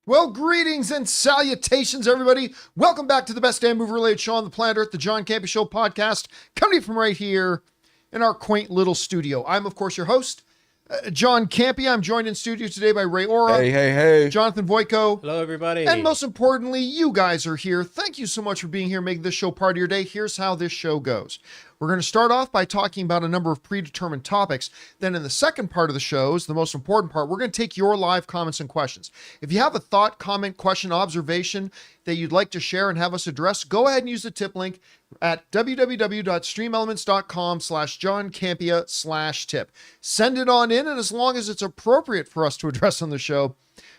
Well, greetings and salutations, everybody. Welcome back to the best damn movie-related show on the planet Earth, the John Campea Show podcast, coming to you from right here in our quaint little studio. I'm, of course, your host, John Campea. I'm joined in studio today by Ray Ora. Hey. Jonathan Voico. Hello, everybody. And most importantly, you guys are here. Thank you so much for being here, making this show part of your day. Here's how this show goes. We're going to start off by talking about a number of predetermined topics. Then in the second part of the show is the most important part. We're going to take your live comments and questions. If you have a thought, comment, question, observation that you'd like to share and have us address, go ahead and use the tip link at www.streamelements.com/JohnCampea/tip. Send it on in, and as long as it's appropriate for us to address on the show,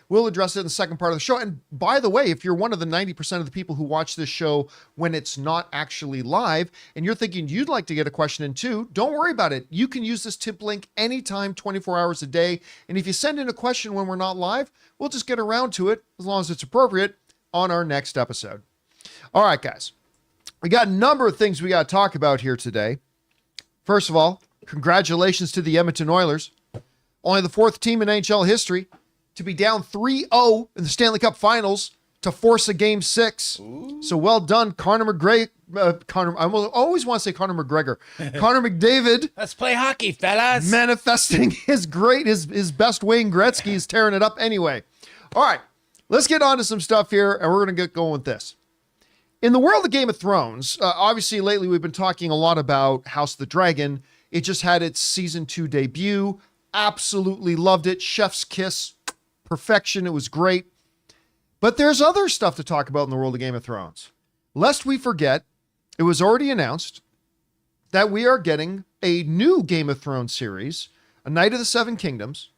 we'll address it in the second part of the show. And by the way, if you're one of the 90% of the people who watch this show when it's not actually live, and you're thinking you'd like to get a question in too, don't worry about it. You can use this tip link anytime, 24 hours a day. And if you send in a question when we're not live, we'll just get around to it, as long as it's appropriate, on our next episode. All right, guys. We got a number of things we got to talk about here today. First of all, congratulations to the Edmonton Oilers. Only the fourth team in NHL history to be down 3-0 in the Stanley Cup Finals to force a Game 6. Ooh. So well done, Connor McGregor. I always want to say Connor McGregor. Connor McDavid. Let's play hockey, fellas. Manifesting his best Wayne Gretzky is tearing it up anyway. All right, let's get on to some stuff here, and we're going to get going with this. In the world of Game of Thrones, obviously lately we've been talking a lot about House of the Dragon. It just had its season 2 debut. Absolutely loved it. Chef's kiss. Perfection. It was great. But there's other stuff to talk about in the world of Game of Thrones. Lest we forget, it was already announced that we are getting a new Game of Thrones series, A Night of the Seven Kingdoms,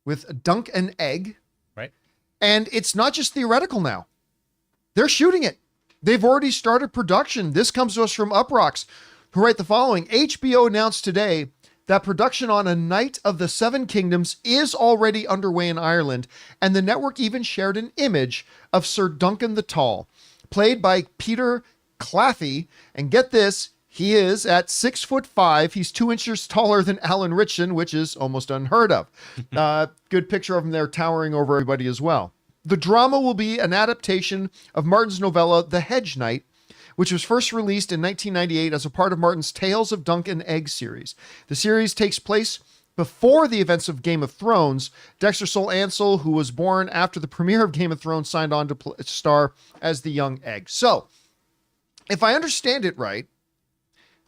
with Dunk and Egg. Right. And it's not just theoretical now. They're shooting it. They've already started production. This comes to us from Uprocks, who write the following. HBO announced today that production on A Night of the Seven Kingdoms is already underway in Ireland, and the network even shared an image of Sir Duncan the Tall, played by Peter Claffey. And get this, he is at 6'5". He's 2 inches taller than Alan Ritchson, which is almost unheard of. Good picture of him there towering over everybody as well. The drama will be an adaptation of Martin's novella, The Hedge Knight, which was first released in 1998 as a part of Martin's Tales of Dunk and Egg series. The series takes place before the events of Game of Thrones. Dexter Sol Ansel, who was born after the premiere of Game of Thrones, signed on to star as the young Egg. So, if I understand it right,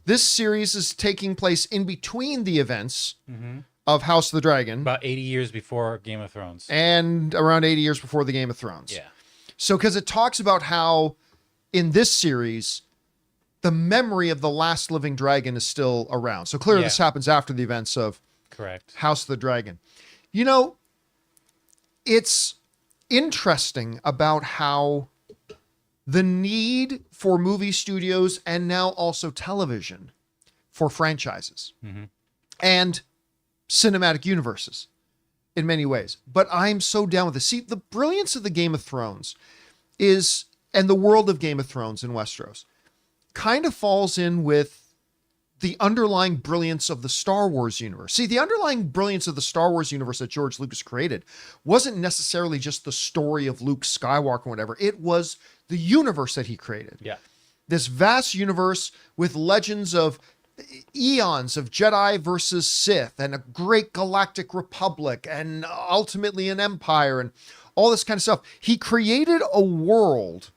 this series is taking place in between the events of House of the Dragon. About 80 years before Game of Thrones. And around 80 years before the Game of Thrones. Yeah. So, because it talks about how in this series, the memory of the last living dragon is still around. So clearly this happens after the events of House of the Dragon. You know, it's interesting about how the need for movie studios and now also television for franchises and cinematic universes in many ways. But I'm so down with this. See, the brilliance of the Game of Thrones is, and the world of Game of Thrones in Westeros, kind of falls in with the underlying brilliance of the Star Wars universe. See, the underlying brilliance of the Star Wars universe that George Lucas created wasn't necessarily just the story of Luke Skywalker or whatever. It was the universe that he created. Yeah. This vast universe with legends of eons of Jedi versus Sith and a great galactic republic and ultimately an empire and all this kind of stuff. He created a world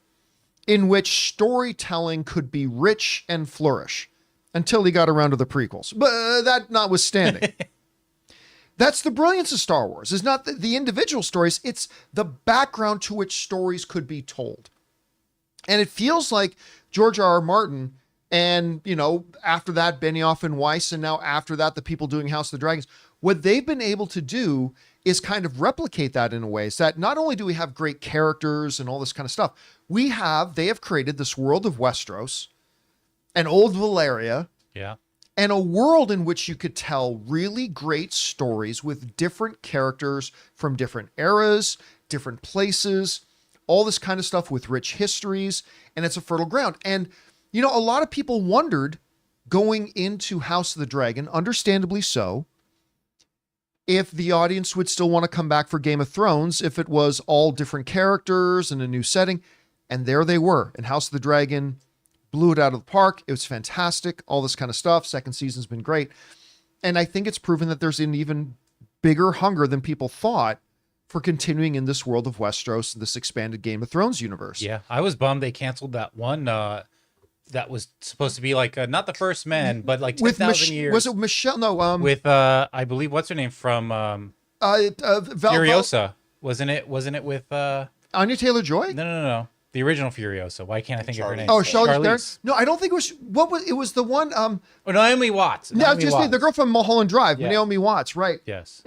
in which storytelling could be rich and flourish until he got around to the prequels. But that notwithstanding, that's the brilliance of Star Wars. It's not the individual stories, it's the background to which stories could be told. And it feels like George R.R. Martin and, you know, after that, Benioff and Weiss, and now after that, the people doing House of the Dragons, what they've been able to do is kind of replicate that in a way. So that not only do we have great characters and all this kind of stuff, they have created this world of Westeros and old Valyria. Yeah. And a world in which you could tell really great stories with different characters from different eras, different places, all this kind of stuff with rich histories, and it's a fertile ground. And, you know, a lot of people wondered going into House of the Dragon, understandably so, if the audience would still want to come back for Game of Thrones if it was all different characters and a new setting. And there they were. And House of the Dragon blew it out of the park. It was fantastic. All this kind of stuff. Second season's been great. And I think it's proven that there's an even bigger hunger than people thought for continuing in this world of Westeros, this expanded Game of Thrones universe. Yeah, I was bummed they canceled that one that was supposed to be like not the First Men, but like 10,000 years. Was it Michelle? No, with I believe what's her name from Furiosa, wasn't it? Wasn't it with Anya Taylor-Joy? No. The original Furiosa. Why can't I think of her name? Oh, Charlize Theron? No, I don't think it was. What was it? Was the one? Naomi Watts. No, just the girl from Mulholland Drive, Yeah. Naomi Watts, right? Yes.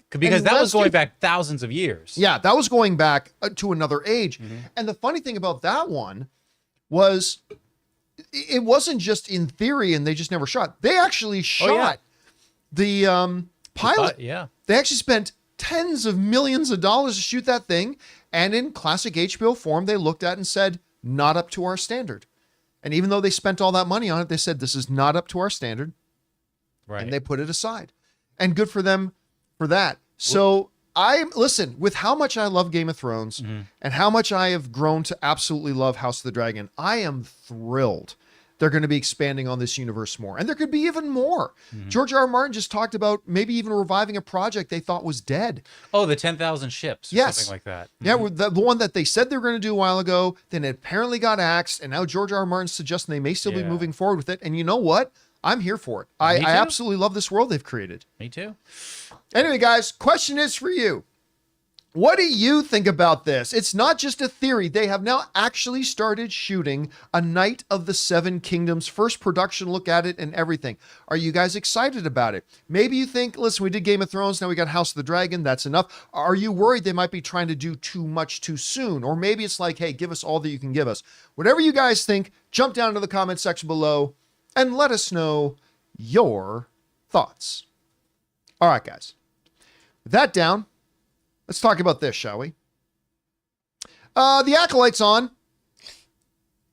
Because that was going back thousands of years. Yeah, that was going back to another age. And the funny thing about that one was it wasn't just in theory and they just never shot. They actually shot the pilot. Yeah. They actually spent tens of millions of dollars to shoot that thing. And in classic HBO form, they looked at it and said, not up to our standard. And even though they spent all that money on it, they said, this is not up to our standard. Right. And they put it aside. And good for them for that. So listen, with how much I love Game of Thrones and how much I have grown to absolutely love House of the Dragon, I am thrilled they're going to be expanding on this universe more. And there could be even more. George R. R. Martin just talked about maybe even reviving a project they thought was dead. Oh, the 10,000 ships or something like that. Yeah, the one that they said they were going to do a while ago, then it apparently got axed, and now George R. R. Martin's suggesting they may still be moving forward with it. And you know what? I'm here for it. I absolutely love this world they've created. Me too. Anyway, guys, question is for you. What do you think about this? It's not just a theory. They have now actually started shooting a Knight of the Seven Kingdoms, first production look at it and everything. Are you guys excited about it? Maybe you think, listen, we did Game of Thrones, now we got House of the Dragon, that's enough. Are you worried they might be trying to do too much too soon? Or maybe it's like, hey, give us all that you can give us. Whatever you guys think, jump down to the comment section below and let us know your thoughts. All right, guys. With that down, let's talk about this, shall we? The Acolyte's on.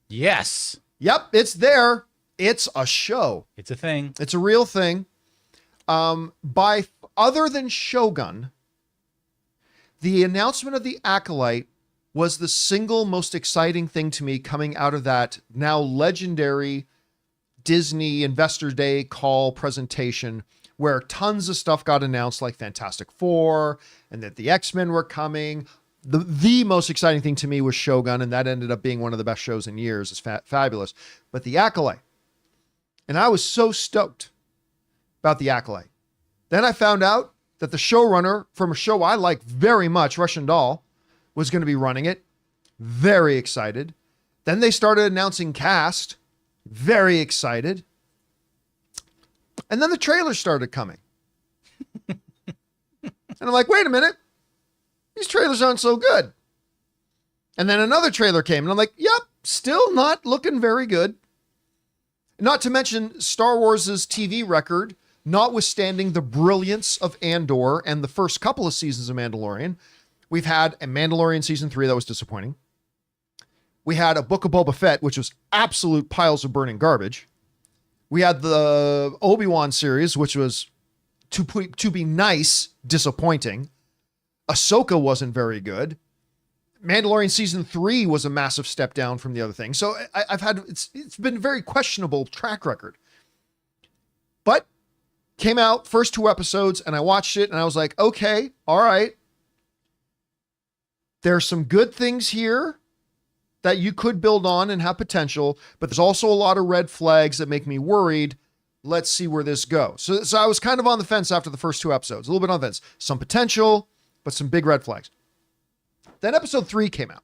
Yes. Yep, it's there. It's a show. It's a thing. It's a real thing. By other than Shogun, the announcement of the Acolyte was the single most exciting thing to me coming out of that now legendary Disney Investor Day call presentation, where tons of stuff got announced, like Fantastic Four, and that the X-Men were coming. The most exciting thing to me was Shogun, and that ended up being one of the best shows in years. It's fabulous. But the Acolyte, and I was so stoked about the Acolyte. Then I found out that the showrunner from a show I like very much, Russian Doll, was going to be running it. Very excited. Then they started announcing cast. Very excited. And then the trailers started coming. And I'm like, wait a minute. These trailers aren't so good. And then another trailer came, and I'm like, yep, still not looking very good. Not to mention Star Wars' TV record, notwithstanding the brilliance of Andor and the first couple of seasons of Mandalorian. We've had a Mandalorian season 3 that was disappointing. We had a Book of Boba Fett, which was absolute piles of burning garbage. We had the Obi-Wan series, which was, to be nice, disappointing. Ahsoka wasn't very good. Mandalorian season 3 was a massive step down from the other thing. So it's been a very questionable track record. But came out first 2 episodes, and I watched it, and I was like, okay, all right. There's some good things here that you could build on and have potential, but there's also a lot of red flags that make me worried. Let's see where this goes. So I was kind of on the fence after the first 2 episodes, a little bit on the fence. Some potential, but some big red flags. Then episode 3 came out.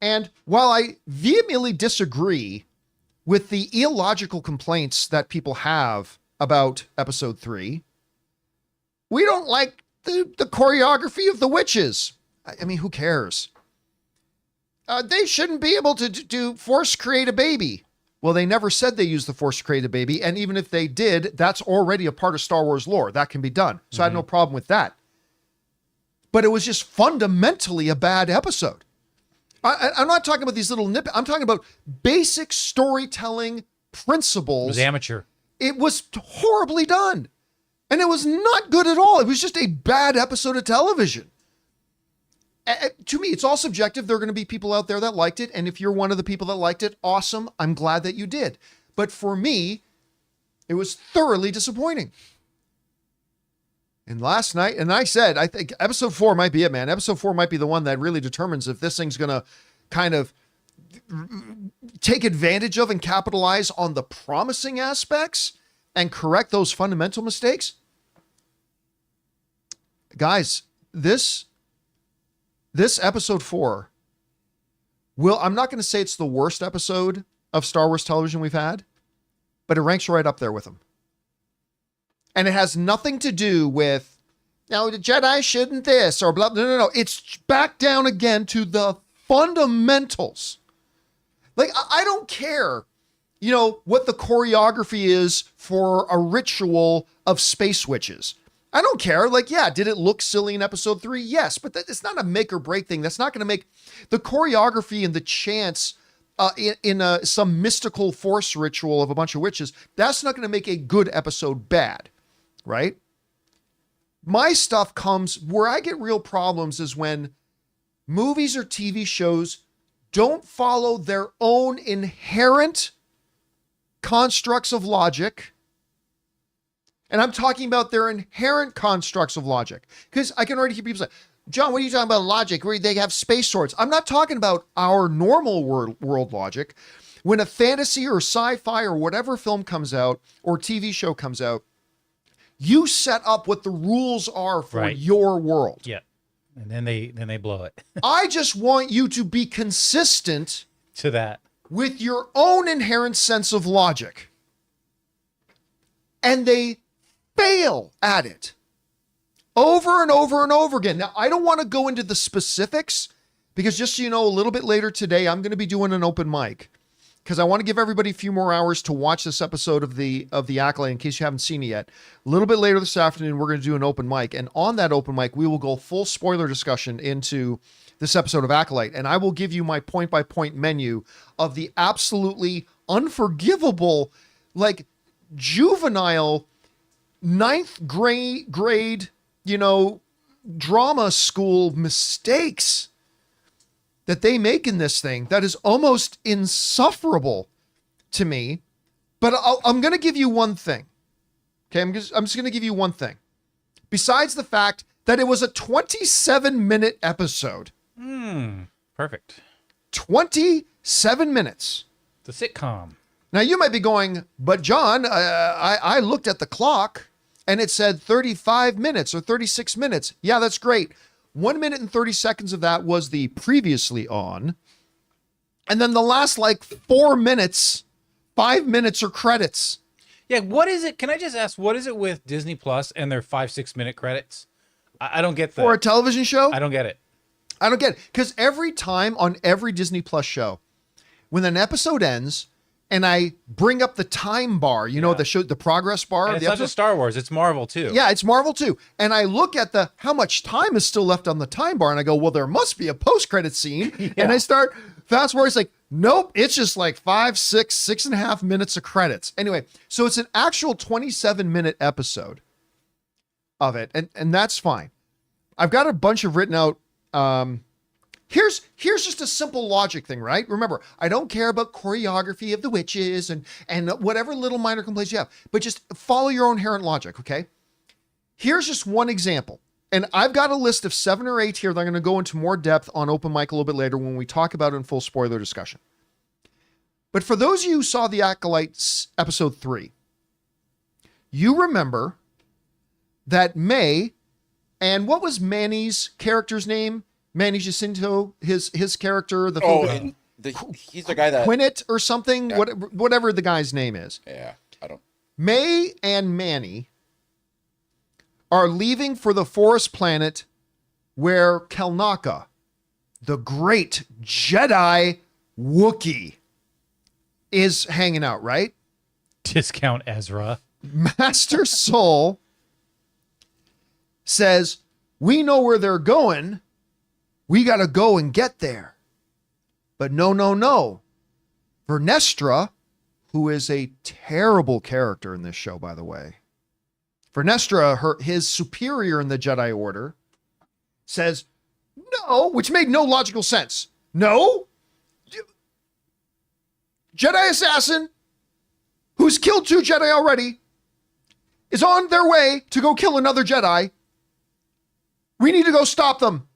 And while I vehemently disagree with the illogical complaints that people have about episode 3, we don't like the choreography of the witches. I mean, who cares? They shouldn't be able to force create a baby. Well, they never said they used the force to create a baby. And even if they did, that's already a part of Star Wars lore. That can be done. So I had no problem with that. But it was just fundamentally a bad episode. I'm not talking about these little I'm talking about basic storytelling principles. It was amateur. It was horribly done. And it was not good at all. It was just a bad episode of television. To me, it's all subjective. There are going to be people out there that liked it. And if you're one of the people that liked it, awesome. I'm glad that you did. But for me, it was thoroughly disappointing. And last night, and I said, I think episode 4 might be it, man. Episode 4 might be the one that really determines if this thing's going to kind of take advantage of and capitalize on the promising aspects and correct those fundamental mistakes. Guys, this episode 4 I'm not going to say it's the worst episode of Star Wars television we've had, but it ranks right up there with them. And it has nothing to do with, the Jedi shouldn't this or blah. No. It's back down again to the fundamentals. Like, I don't care, what the choreography is for a ritual of space witches. I don't care. Like, yeah, did it look silly in episode 3? Yes, but it's not a make or break thing. That's not going to make the choreography and the chants in some mystical force ritual of a bunch of witches. That's not going to make a good episode bad, right? My stuff comes where I get real problems is when movies or TV shows don't follow their own inherent constructs of logic. And I'm talking about their inherent constructs of logic. Because I can already hear people say, John, what are you talking about logic? Where they have space swords. I'm not talking about our normal world logic. When a fantasy or sci-fi or whatever film comes out or TV show comes out, you set up what the rules are for your world. Yeah. And then they blow it. I just want you to be consistent to that with your own inherent sense of logic. And they fail at it over and over and over again. Now, I don't want to go into the specifics because just so you know, a little bit later today, I'm going to be doing an open mic because I want to give everybody a few more hours to watch this episode of the Acolyte in case you haven't seen it yet. A little bit later this afternoon, we're going to do an open mic. And on that open mic, we will go full spoiler discussion into this episode of Acolyte. And I will give you my point-by-point menu of the absolutely unforgivable, like juvenile ninth grade, drama school mistakes that they make in this thing that is almost insufferable to me. But I'm going to give you one thing. Okay, I'm just going to give you one thing. Besides the fact that it was a 27-minute episode. Perfect. 27 minutes. The sitcom. Now, you might be going, but John, I looked at the clock and it said 35 minutes or 36 minutes. Yeah, that's great. 1 minute and 30 seconds of that was the previously on. And then the last 4 minutes, 5 minutes are credits. Yeah, what is it? Can I just ask, what is it with Disney Plus and their 5-6 minute credits? I don't get that. For a television show? I don't get it. I don't get it. Because every time on every Disney Plus show, when an episode ends, and I bring up the time bar, the progress bar. And it's not just Star Wars, it's Marvel too. Yeah, it's Marvel too. And I look at how much time is still left on the time bar, and I go, well, there must be a post-credit scene. Yeah. And I start fast forward. It's like, nope, it's just 5, 6, 6.5 minutes of credits. Anyway, so it's an actual 27-minute episode of it, and that's fine. I've got a bunch of written out. Here's just a simple logic thing, right? Remember, I don't care about choreography of the witches and whatever little minor complaints you have, but just follow your own inherent logic, okay? Here's just one example. And I've got a list of 7 or 8 here that I'm going to go into more depth on open mic a little bit later when we talk about it in full spoiler discussion. But for those of you who saw The Acolyte episode 3, you remember that May, and what was Manny's character's name? Manny Jacinto, his character, he's the guy that Quinnet or something, yeah. Whatever the guy's name is. Yeah, I don't. May and Manny are leaving for the forest planet where Kelnaka, the great Jedi Wookiee, is hanging out, right? Discount Ezra. Master Soul says, we know where they're going. We got to go and get there. But no. Vernestra, who is a terrible character in this show, by the way. Vernestra, his superior in the Jedi Order, says, no, which made no logical sense. No? Jedi assassin, who's killed 2 Jedi already, is on their way to go kill another Jedi. We need to go stop them.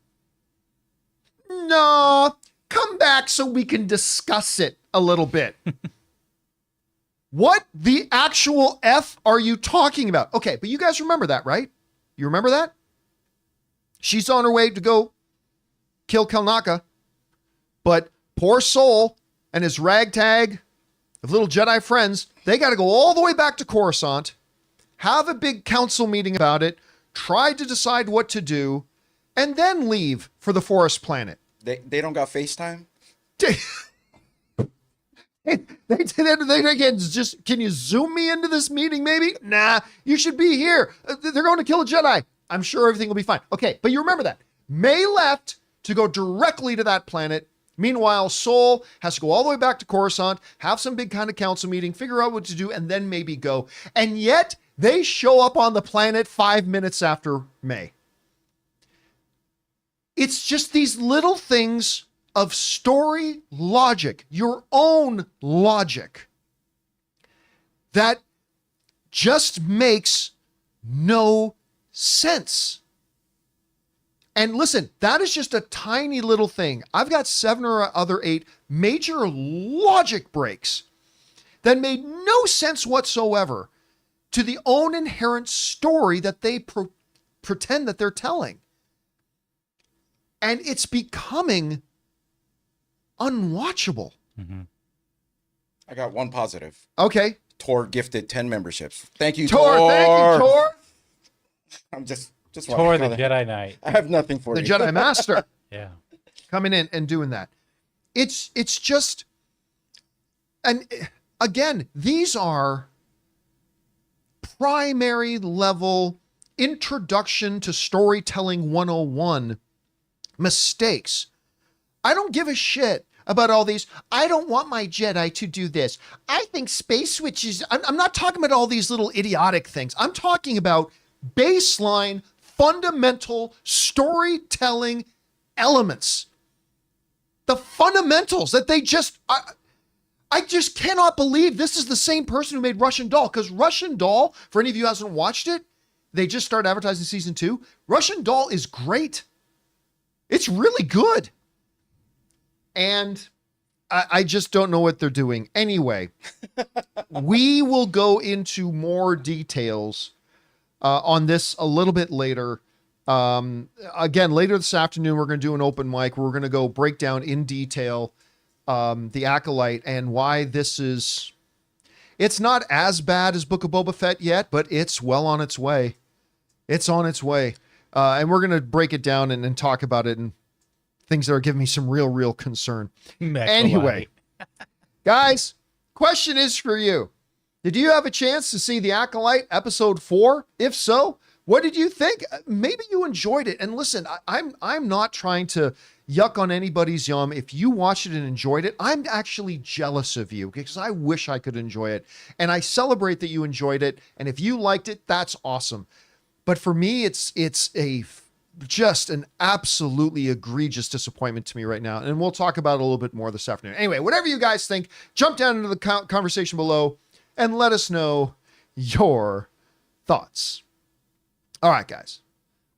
No, come back so we can discuss it a little bit. What the actual F are you talking about? Okay, but you guys remember that, right? You remember that? She's on her way to go kill Kelnaka, but poor Soul and his ragtag of little Jedi friends, they got to go all the way back to Coruscant, have a big council meeting about it, try to decide what to do, and then leave for the forest planet. They don't got FaceTime? They can just, can you zoom me into this meeting maybe? Nah, you should be here. They're going to kill a Jedi. I'm sure everything will be fine. Okay, but you remember that. May left to go directly to that planet. Meanwhile, Soul has to go all the way back to Coruscant, have some big kind of council meeting, figure out what to do, and then maybe go. And yet, they show up on the planet 5 minutes after May. It's just these little things of story logic, your own logic, that just makes no sense. And listen, that is just a tiny little thing. I've got 7 or other 8 major logic breaks that made no sense whatsoever to the own inherent story that they pretend that they're telling. And it's becoming unwatchable. Mm-hmm. I got one positive. Okay. Tor gifted 10 memberships. Thank you, Tor. Tor. Thank you, Tor. I'm just Tor the Jedi Knight. I have nothing for the you. Jedi Master. Yeah. Coming in and doing that. It's just, and again, these are primary level introduction to storytelling 101 mistakes. I don't give a shit about all these. I don't want my Jedi to do this. I think space switches. I'm not talking about all these little idiotic things. I'm talking about baseline, fundamental storytelling elements. The fundamentals that they just, I just cannot believe this is the same person who made Russian Doll. Because Russian Doll, for any of you who hasn't watched it, they just started advertising season 2. Russian Doll is great. It's really good. And I just don't know what they're doing. Anyway, we will go into more details on this a little bit later. Again, later this afternoon, we're going to do an open mic. We're going to go break down in detail the Acolyte and why this is... It's not as bad as Book of Boba Fett yet, but it's well on its way. It's on its way. And we're going to break it down and talk about it and things that are giving me some real concern. Anyway, guys, question is for you. Did you have a chance to see The Acolyte episode 4? If so, what did you think? Maybe you enjoyed it. And listen, I'm not trying to yuck on anybody's yum. If you watched it and enjoyed it, I'm actually jealous of you because I wish I could enjoy it. And I celebrate that you enjoyed it. And if you liked it, that's awesome. But for me, it's just an absolutely egregious disappointment to me right now. And we'll talk about it a little bit more this afternoon. Anyway, whatever you guys think, jump down into the conversation below and let us know your thoughts. All right, guys.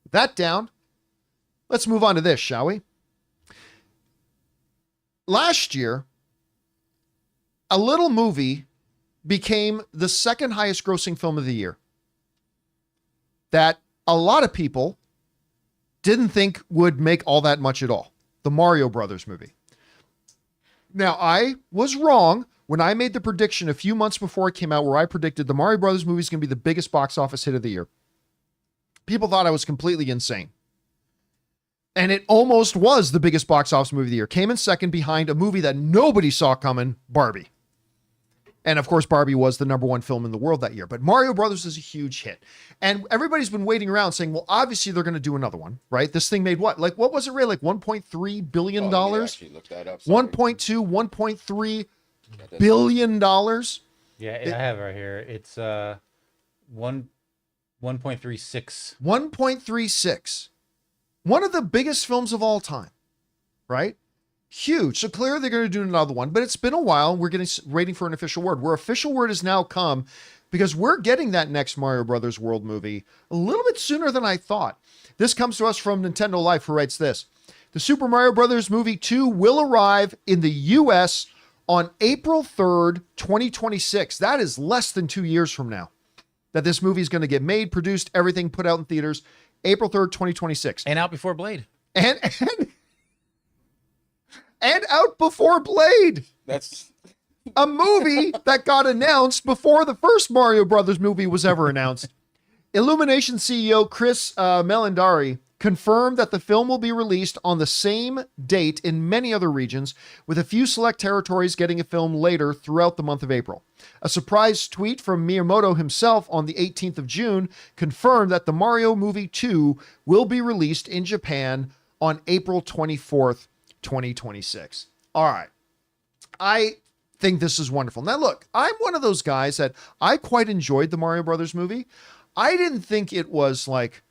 With that down, let's move on to this, shall we? Last year, a little movie became the second highest grossing film of the year that a lot of people didn't think would make all that much at all. The Mario Brothers movie. Now, I was wrong when I made the prediction a few months before it came out where I predicted the Mario Brothers movie is going to be the biggest box office hit of the year. People thought I was completely insane. And it almost was the biggest box office movie of the year. Came in second behind a movie that nobody saw coming, Barbie. And of course, Barbie was the #1 film in the world that year. But Mario Brothers is a huge hit. And everybody's been waiting around saying, well, obviously they're going to do another one, right? This thing made what? Like, what was it really? Like $1.3 billion? Actually look that up. 1.2, $1.3 billion. Yeah, I have it right here. It's $1 1.36. 1.36. One of the biggest films of all time, right? Huge. So clearly they're going to do another one, but it's been a while. We're waiting for an official word. Where official word has now come because we're getting that next Mario Brothers World movie a little bit sooner than I thought. This comes to us from Nintendo Life, who writes this. The Super Mario Brothers movie 2 will arrive in the US on April 3rd, 2026. That is less than 2 years from now that this movie is going to get made, produced, everything put out in theaters. April 3rd, 2026. And out before Blade. And out before Blade. That's A movie that got announced before the first Mario Brothers movie was ever announced. Illumination CEO Chris Melandari confirmed that the film will be released on the same date in many other regions, with a few select territories getting a film later throughout the month of April. A surprise tweet from Miyamoto himself on the 18th of June confirmed that the Mario Movie 2 will be released in Japan on April 24th, 2026. All right. I think this is wonderful. Now, look, I'm one of those guys that I quite enjoyed the Mario Brothers movie. I didn't think it was like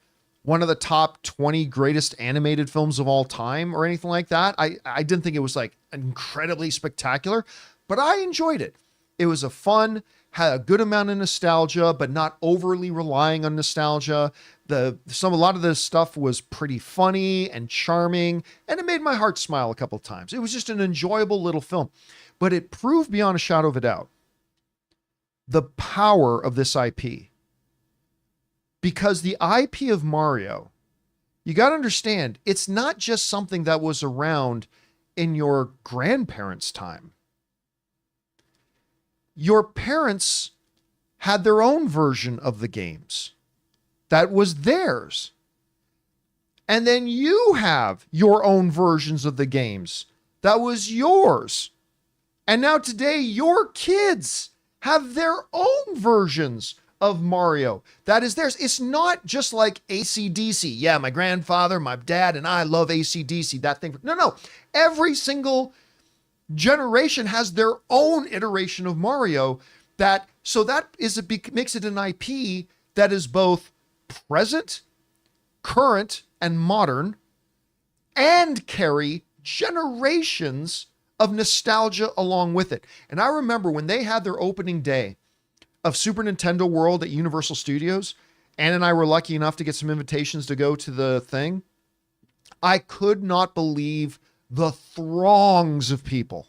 one of the top 20 greatest animated films of all time or anything like that. I didn't think it was like incredibly spectacular, but I enjoyed it. It was a fun, had a good amount of nostalgia, but not overly relying on nostalgia. A lot of this stuff was pretty funny and charming, and it made my heart smile a couple of times. It was just an enjoyable little film, but it proved beyond a shadow of a doubt the power of this IP. Because the IP of Mario, you got to understand, it's not just something that was around in your grandparents' time. Your parents had their own version of the games. That was theirs. And then you have your own versions of the games. That was yours. And now today, your kids have their own versions of Mario. That is theirs. It's not just like AC/DC. Yeah, my grandfather, my dad, and I love AC/DC, that thing. No. Every single generation has their own iteration of Mario. Makes it an IP that is both present, current, and modern, and carry generations of nostalgia along with it. And I remember when they had their opening day of Super Nintendo World at Universal Studios, Ann and I were lucky enough to get some invitations to go to the thing. I could not believe the throngs of people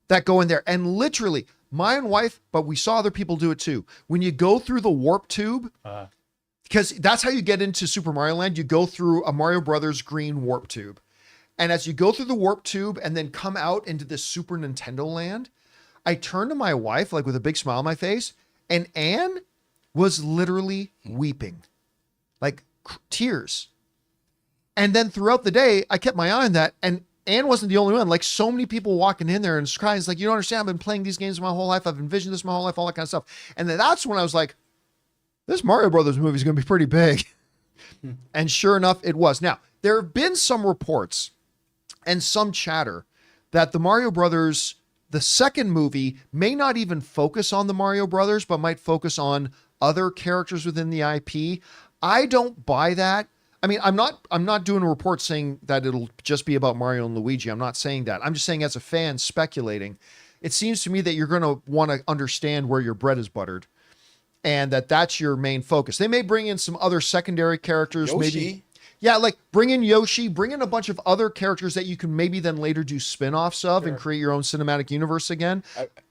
that go in there. And literally, my own wife, but we saw other people do it too. When you go through the warp tube, because that's how you get into Super Mario Land, you go through a Mario Brothers green warp tube. And as you go through the warp tube and then come out into this Super Nintendo Land, I turned to my wife, like with a big smile on my face, and Anne was literally weeping, like tears. And then throughout the day, I kept my eye on that, and Anne wasn't the only one. Like so many people walking in there and just crying. It's like, you don't understand. I've been playing these games my whole life. I've envisioned this my whole life, all that kind of stuff. And then that's when I was like, this Mario Brothers movie is going to be pretty big. And sure enough, it was. Now, there have been some reports and some chatter that the Mario Brothers, the second movie, may not even focus on the Mario Brothers, but might focus on other characters within the IP. I don't buy that. I mean, I'm not doing a report saying that it'll just be about Mario and Luigi. I'm not saying that. I'm just saying as a fan speculating, it seems to me that you're going to want to understand where your bread is buttered and that's your main focus. They may bring in some other secondary characters, Yoshi. maybe. Yeah, like bring in Yoshi, bring in a bunch of other characters that you can maybe then later do spin-offs of and create your own cinematic universe again.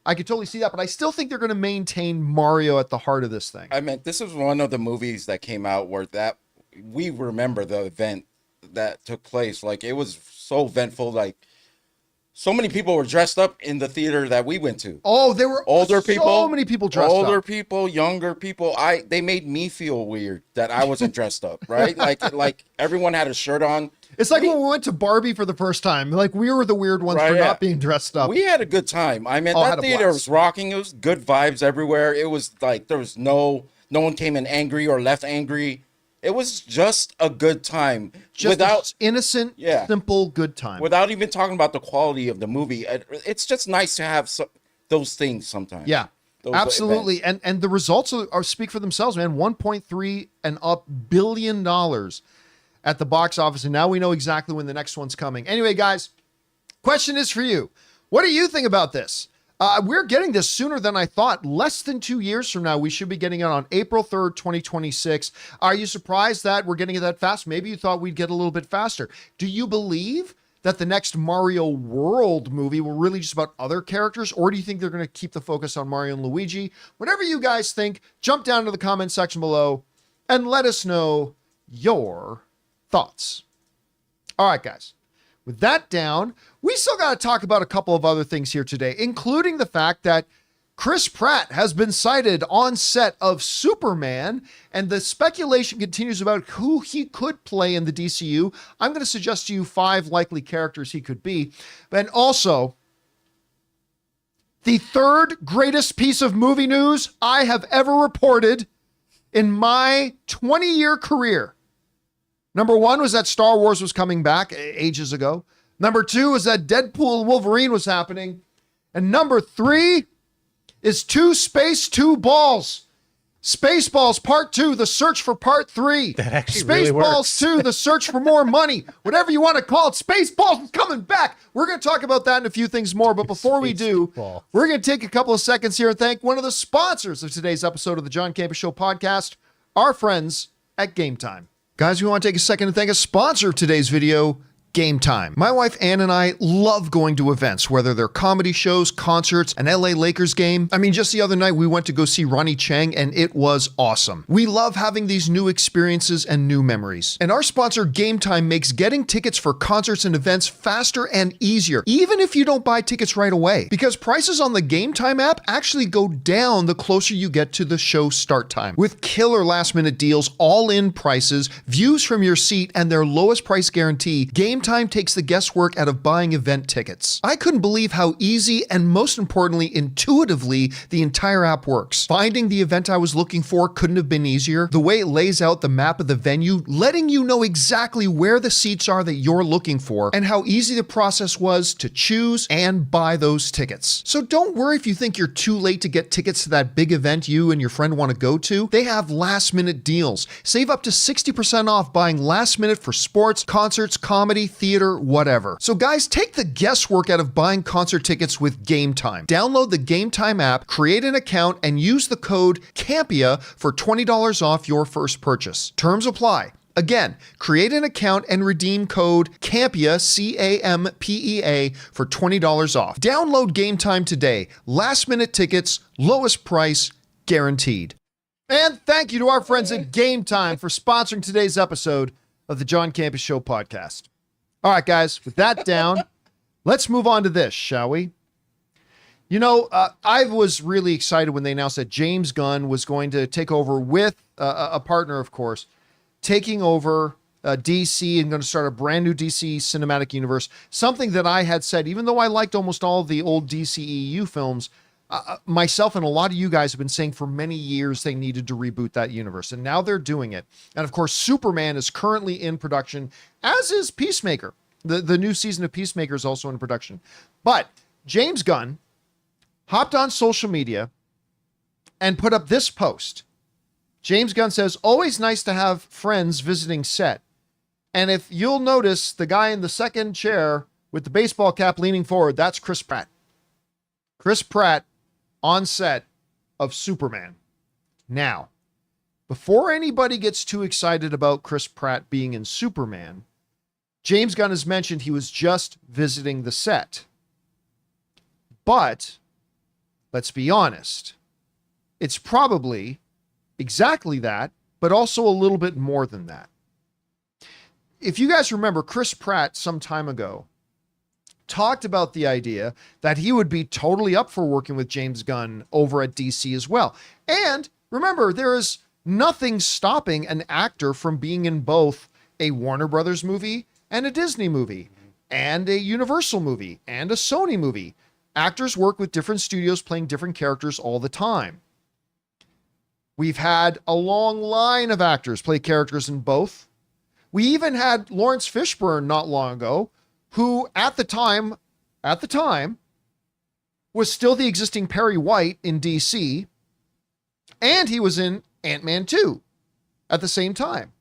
I could totally see that, but I still think they're going to maintain Mario at the heart of this thing. I mean, this is one of the movies that came out where that we remember the event that took place. Like, it was so eventful. Like, so many people were dressed up in the theater that we went to. Oh, there were older people, so many people dressed up. Older people, younger people. They made me feel weird that I wasn't dressed up, right? Like everyone had a shirt on. It's like when we went to Barbie for the first time. Like, we were the weird ones for not being dressed up. We had a good time. I mean, that theater was rocking. It was good vibes everywhere. It was like there was no one came in angry or left angry. It was just a good time. Just without innocent, simple, good time. Without even talking about the quality of the movie. It's just nice to have those things sometimes. Yeah. Absolutely. And the results are speak for themselves, man. 1.3 and up billion dollars at the box office. And now we know exactly when the next one's coming. Anyway, guys, question is for you. What do you think about this? We're getting this sooner than I thought. Less than 2 years from now, we should be getting it on April 3rd, 2026. Are you surprised that we're getting it that fast? Maybe you thought we'd get a little bit faster. Do you believe that the next Mario World movie will really just about other characters, or do you think they're going to keep the focus on Mario and Luigi? Whatever you guys think, jump down to the comment section below and let us know your thoughts. All right, guys. With that down, we still got to talk about a couple of other things here today, including the fact that Chris Pratt has been sighted on set of Superman, and the speculation continues about who he could play in the DCU. I'm going to suggest to you 5 likely characters he could be. And also, the third greatest piece of movie news I have ever reported in my 20-year career. Number 1 was that Star Wars was coming back ages ago. Number 2 was that Deadpool and Wolverine was happening. And number 3 is 2 Balls. Spaceballs Part 2, the search for Part 3. That actually really Spaceballs 2, the search for more money. Whatever you want to call it, Spaceballs is coming back. We're going to talk about that and a few things more. But before we do, we're going to take a couple of seconds here and thank one of the sponsors of today's episode of the John Campea Show podcast, our friends at Gametime. Guys, we want to take a second to thank a sponsor of today's video, Gametime. My wife Ann and I love going to events, whether they're comedy shows, concerts, an LA Lakers game. I mean, just the other night we went to go see Ronnie Chang and it was awesome. We love having these new experiences and new memories. And our sponsor Gametime makes getting tickets for concerts and events faster and easier, even if you don't buy tickets right away. Because prices on the Gametime app actually go down the closer you get to the show start time. With killer last minute deals, all-in prices, views from your seat, and their lowest price guarantee, Gametime takes the guesswork out of buying event tickets. I couldn't believe how easy and most importantly, intuitively, the entire app works. Finding the event I was looking for couldn't have been easier. The way it lays out the map of the venue, letting you know exactly where the seats are that you're looking for, and how easy the process was to choose and buy those tickets. So don't worry if you think you're too late to get tickets to that big event you and your friend want to go to. They have last minute deals. Save up to 60% off buying last minute for sports, concerts, comedy, theater, whatever. So guys, take the guesswork out of buying concert tickets with Gametime. Download the Gametime app, create an account, and use the code CAMPEA for $20 off your first purchase. Terms apply. Again, create an account and redeem code CAMPEA, C-A-M-P-E-A, for $20 off. Download Gametime today. Last minute tickets, lowest price, guaranteed. And thank you to our friends at Gametime for sponsoring today's episode of the John Campea Show podcast. All right, guys, with that down, let's move on to this, shall we? You know, I was really excited when they announced that James Gunn was going to take over with a partner, of course, taking over DC and going to start a brand new DC cinematic universe. Something that I had said, even though I liked almost all of the old DCEU films, myself and a lot of you guys have been saying for many years they needed to reboot that universe, and now they're doing it. And of course, Superman is currently in production, as is Peacemaker. The new season of Peacemaker is also in production. But James Gunn hopped on social media and put up this post. James Gunn says, "Always nice to have friends visiting set. And if you'll notice, the guy in the second chair with the baseball cap leaning forward, that's Chris Pratt." Chris Pratt on set of Superman. Now, before anybody gets too excited about Chris Pratt being in Superman, James Gunn has mentioned he was just visiting the set. But, let's be honest, it's probably exactly that, but also a little bit more than that. If you guys remember, Chris Pratt some time ago talked about the idea that he would be totally up for working with James Gunn over at DC as well. And remember, there is nothing stopping an actor from being in both a Warner Brothers movie and a Disney movie and a Universal movie and a Sony movie. Actors work with different studios playing different characters all the time. We've had a long line of actors play characters in both. We even had Lawrence Fishburne not long ago, who at the time was still the existing Perry White in DC, and he was in Ant-Man 2 at the same time.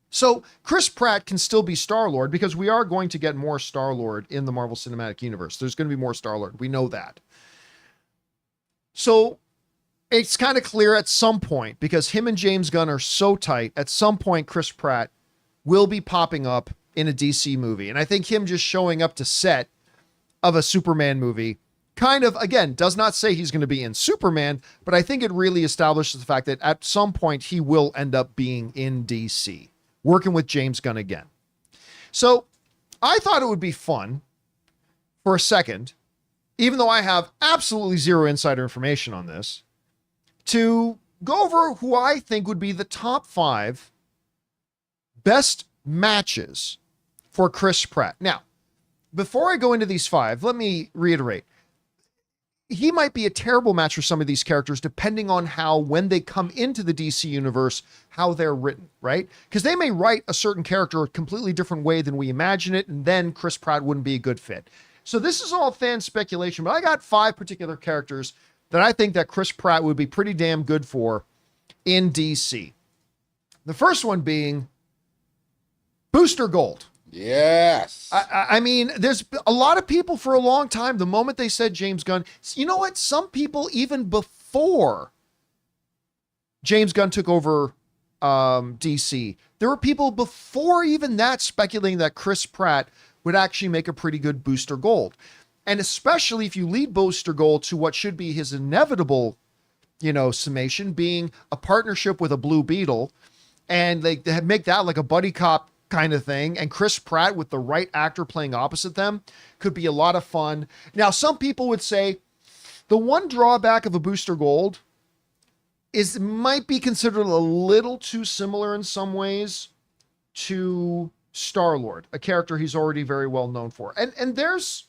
So Chris Pratt can still be Star-Lord because we are going to get more Star-Lord in the Marvel Cinematic Universe. There's going to be more Star-Lord. We know that. So it's kind of clear at some point, because him and James Gunn are so tight, at some point Chris Pratt will be popping up in a DC movie. And I think him just showing up to set of a Superman movie kind of, again, does not say he's going to be in Superman, but I think it really establishes the fact that at some point he will end up being in DC, working with James Gunn again. So I thought it would be fun for a second, even though I have absolutely zero insider information on this, to go over who I think would be the top 5 best matches for Chris Pratt. Now, before I go into these 5, let me reiterate. He might be a terrible match for some of these characters, depending on how, when they come into the DC universe, how they're written, right? Because they may write a certain character a completely different way than we imagine it, and then Chris Pratt wouldn't be a good fit. So this is all fan speculation, but I got 5 particular characters that I think that Chris Pratt would be pretty damn good for in DC. The first one being Booster Gold. Yes. I mean, there's a lot of people for a long time, the moment they said James Gunn, you know what? Some people, even before James Gunn took over DC, there were people before even that speculating that Chris Pratt would actually make a pretty good Booster Gold. And especially if you lead Booster Gold to what should be his inevitable, summation, being a partnership with a Blue Beetle, and they make that like a buddy cop kind of thing, and Chris Pratt with the right actor playing opposite them could be a lot of fun. Now, some people would say the one drawback of a Booster Gold is it might be considered a little too similar in some ways to Star-Lord, a character he's already very well known for. And there's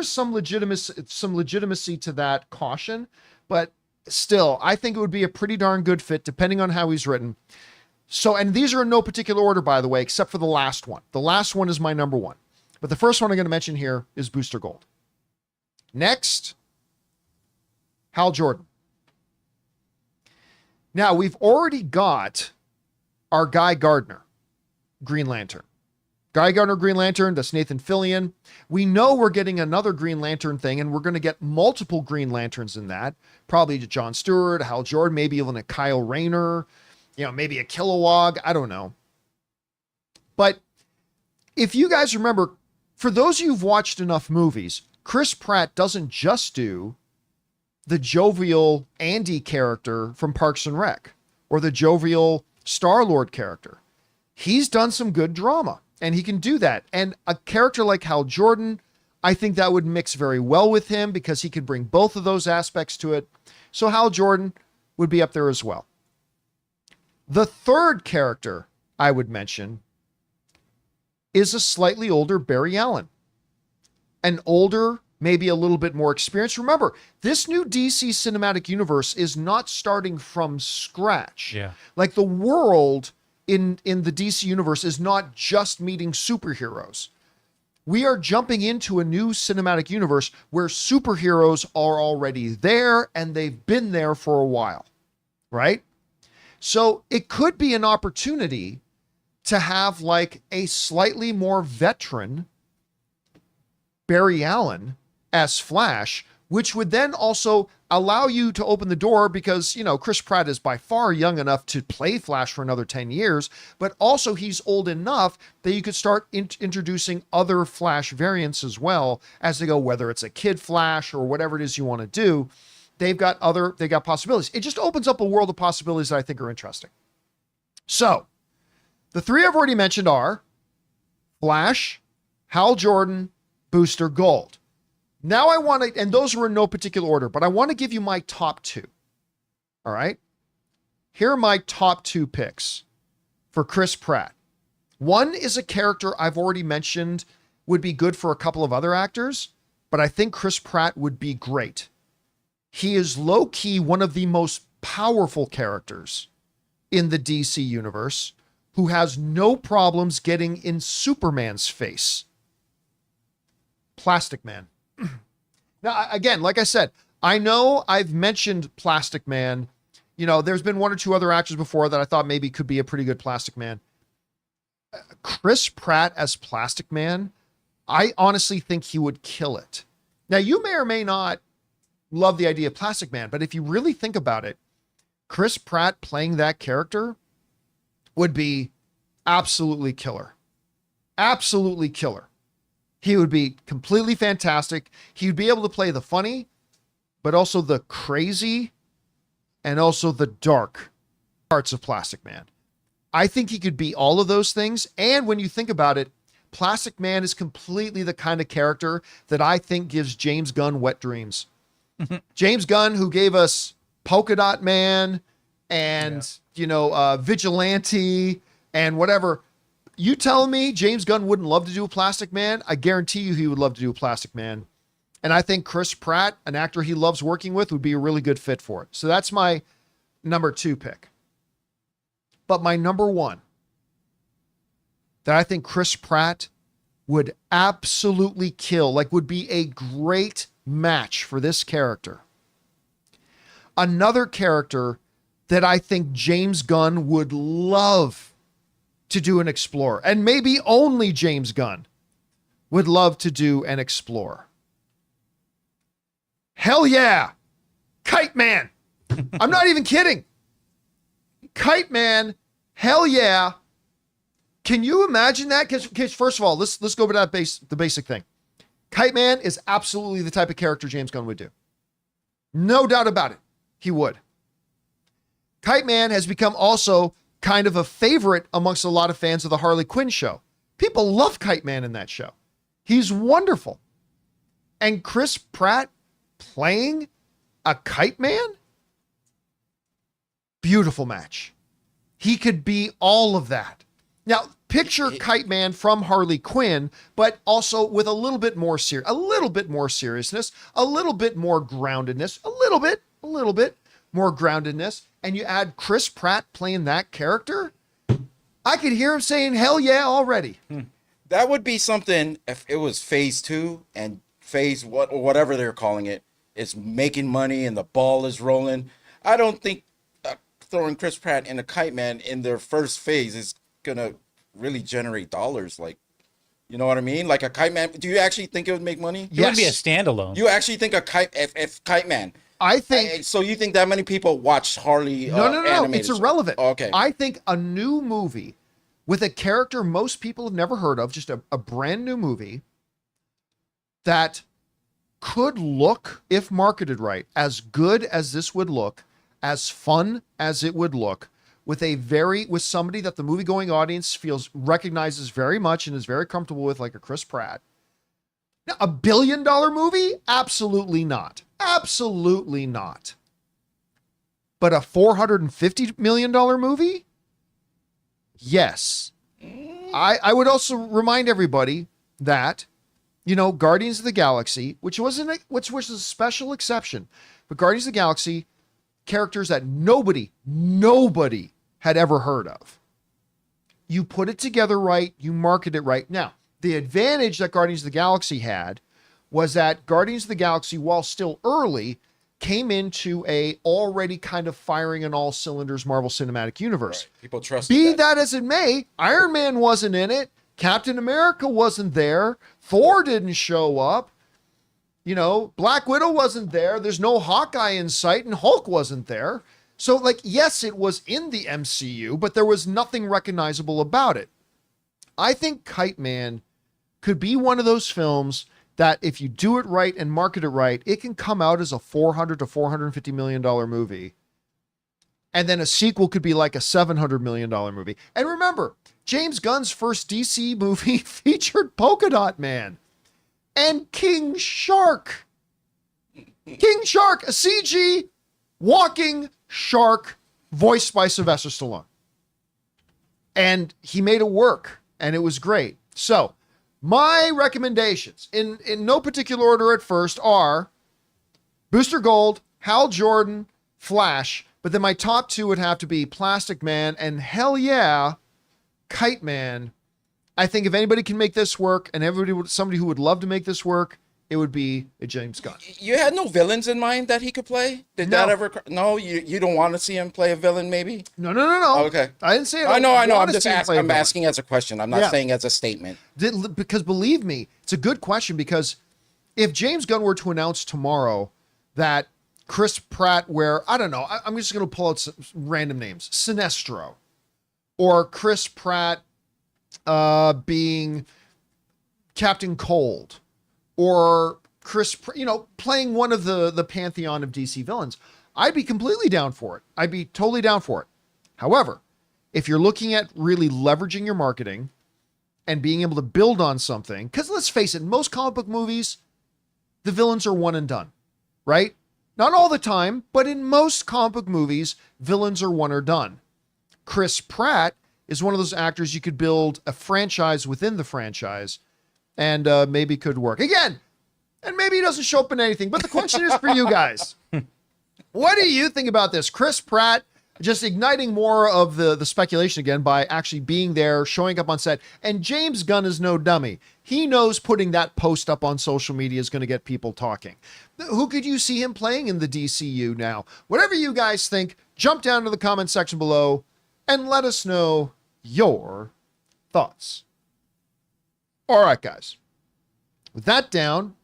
some legitimacy to that caution, but still, I think it would be a pretty darn good fit depending on how he's written. So, and these are in no particular order, by the way, except for the last one. The last one is my number 1. But the first one I'm going to mention here is Booster Gold. Next, Hal Jordan. Now, we've already got our Guy Gardner, Green Lantern. Guy Gardner, Green Lantern, that's Nathan Fillion. We know we're getting another Green Lantern thing, and we're going to get multiple Green Lanterns in that. Probably to Jon Stewart, Hal Jordan, maybe even a Kyle Rayner, maybe a Kilowog. I don't know. But if you guys remember, for those of you who've watched enough movies, Chris Pratt doesn't just do the jovial Andy character from Parks and Rec or the jovial Star-Lord character. He's done some good drama, and he can do that. And a character like Hal Jordan, I think that would mix very well with him because he could bring both of those aspects to it. So Hal Jordan would be up there as well. The third character I would mention is a slightly older Barry Allen. An older, maybe a little bit more experienced. Remember, this new DC cinematic universe is not starting from scratch. Yeah. Like the world in the DC universe is not just meeting superheroes. We are jumping into a new cinematic universe where superheroes are already there and they've been there for a while, right? So it could be an opportunity to have like a slightly more veteran Barry Allen as Flash, which would then also allow you to open the door because, Chris Pratt is by far young enough to play Flash for another 10 years, but also he's old enough that you could start introducing other Flash variants as well as they go, whether it's a kid Flash or whatever it is you want to do. They've got possibilities. It just opens up a world of possibilities that I think are interesting. So the 3 I've already mentioned are Flash, Hal Jordan, Booster Gold. Now I want to, and those were in no particular order, but I want to give you my top 2. All right. Here are my top 2 picks for Chris Pratt. One is a character I've already mentioned would be good for a couple of other actors, but I think Chris Pratt would be great. He is low-key one of the most powerful characters in the DC universe who has no problems getting in Superman's face. Plastic Man. Now, again, like I said, I know I've mentioned Plastic Man. You know, there's been one or two other actors before that I thought maybe could be a pretty good Plastic Man. Chris Pratt as Plastic Man, I honestly think he would kill it. Now, you may or may not love the idea of Plastic Man, but if you really think about it, Chris Pratt playing that character would be absolutely killer. Absolutely killer. He would be completely fantastic. He would be able to play the funny, but also the crazy and also the dark parts of Plastic Man. I think he could be all of those things. And when you think about it, Plastic Man is completely the kind of character that I think gives James Gunn wet dreams. James Gunn, who gave us Polka Dot Man and, Vigilante and whatever. You telling me James Gunn wouldn't love to do a Plastic Man? I guarantee you he would love to do a Plastic Man. And I think Chris Pratt, an actor he loves working with, would be a really good fit for it. So that's my number 2 pick. But my number 1 that I think Chris Pratt would absolutely kill, like would be a great match for this character. Another character that I think James Gunn would love to do an Explorer, and maybe only James Gunn would love to do an Explorer. Hell yeah! Kite Man! I'm not even kidding. Kite Man, hell yeah. Can you imagine that? Because first of all, let's go to that the basic thing. Kite Man is absolutely the type of character James Gunn would do. No doubt about it. He would. Kite Man has become also kind of a favorite amongst a lot of fans of the Harley Quinn show. People love Kite Man in that show. He's wonderful. And Chris Pratt playing a Kite Man? Beautiful match. He could be all of that. Now, picture Kite Man from Harley Quinn, but also with a little bit more seriousness, a little bit more groundedness, a little bit more groundedness, and you add Chris Pratt playing that character, I could hear him saying, hell yeah, already. That would be something if it was phase 2 and phase whatever they're calling it is making money and the ball is rolling. I don't think throwing Chris Pratt and a Kite Man in their first phase is gonna really generate dollars. Like, you know what I mean? Like a Kite Man. Do you actually think it would make money? It would be a standalone. You actually think if Kite Man? I think so. You think that many people watch Harley? No. It's irrelevant. Oh, okay. I think a new movie with a character most people have never heard of, just a brand new movie that could look, if marketed right, as good as this would look, as fun as it would look, with somebody that the movie-going audience recognizes very much and is very comfortable with, like a Chris Pratt. Now, a $1 billion movie? Absolutely not. Absolutely not. But a $450 million movie? Yes. I would also remind everybody that, Guardians of the Galaxy, which was a special exception, but Guardians of the Galaxy, characters that nobody had ever heard of. You put it together right, you market it right. Now, the advantage that Guardians of the Galaxy had was that Guardians of the Galaxy, while still early, came into a already kind of firing on all cylinders Marvel Cinematic Universe. Right. People trusted Be that as it may, Iron Man wasn't in it. Captain America wasn't there. Thor didn't show up. Black Widow wasn't there. There's no Hawkeye in sight, and Hulk wasn't there. So, yes, it was in the MCU, but there was nothing recognizable about it. I think Kite Man could be one of those films that if you do it right and market it right, it can come out as a $400 to $450 million movie. And then a sequel could be like a $700 million movie. And remember, James Gunn's first DC movie featured Polka Dot Man and King Shark. King Shark, a CG walking shark voiced by Sylvester Stallone. And he made it work, and it was great. So, my recommendations, in no particular order at first, are Booster Gold, Hal Jordan, Flash, but then my top 2 would have to be Plastic Man and hell yeah, Kite Man. I think if anybody can make this work, and somebody who would love to make this work, it would be a James Gunn. You had no villains in mind that he could play? Did that ever? No, you don't want to see him play a villain, maybe? No. Okay. I didn't say it. I know. I'm just asking. I'm asking as a question. I'm not saying as a statement. Because believe me, it's a good question, because if James Gunn were to announce tomorrow that Chris Pratt, I don't know, I'm just going to pull out some random names, Sinestro, or Chris Pratt being Captain Cold, or playing one of the pantheon of DC villains, I'd be completely down for it. I'd be totally down for it. However, if you're looking at really leveraging your marketing and being able to build on something, because let's face it, most comic book movies, the villains are one and done, right? Not all the time, but in most comic book movies, villains are one or done. Chris Pratt is one of those actors you could build a franchise within the franchise, and maybe could work. Again, and maybe he doesn't show up in anything, but the question is for you guys. What do you think about this? Chris Pratt just igniting more of the speculation again by actually being there, showing up on set. And James Gunn is no dummy. He knows putting that post up on social media is going to get people talking. Who could you see him playing in the DCU now? Whatever you guys think, jump down to the comment section below and let us know your thoughts. All right, guys. With that down,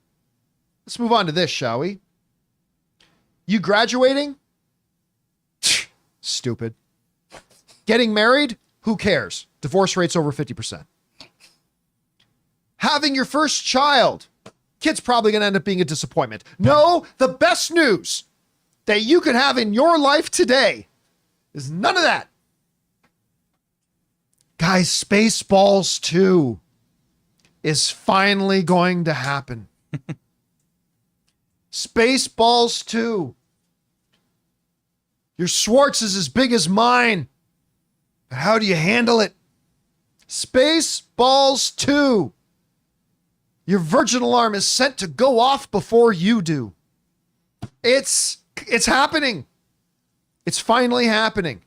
let's move on to this, shall we? You graduating? Stupid. Getting married? Who cares? Divorce rate's over 50%. Having your first child? Kid's probably going to end up being a disappointment. No, the best news that you could have in your life today is none of that. Guys, Spaceballs 2 is finally going to happen. Spaceballs 2. Your Schwartz is as big as mine. But how do you handle it? Spaceballs 2. Your Virgin alarm is sent to go off before you do. It's happening. It's finally happening.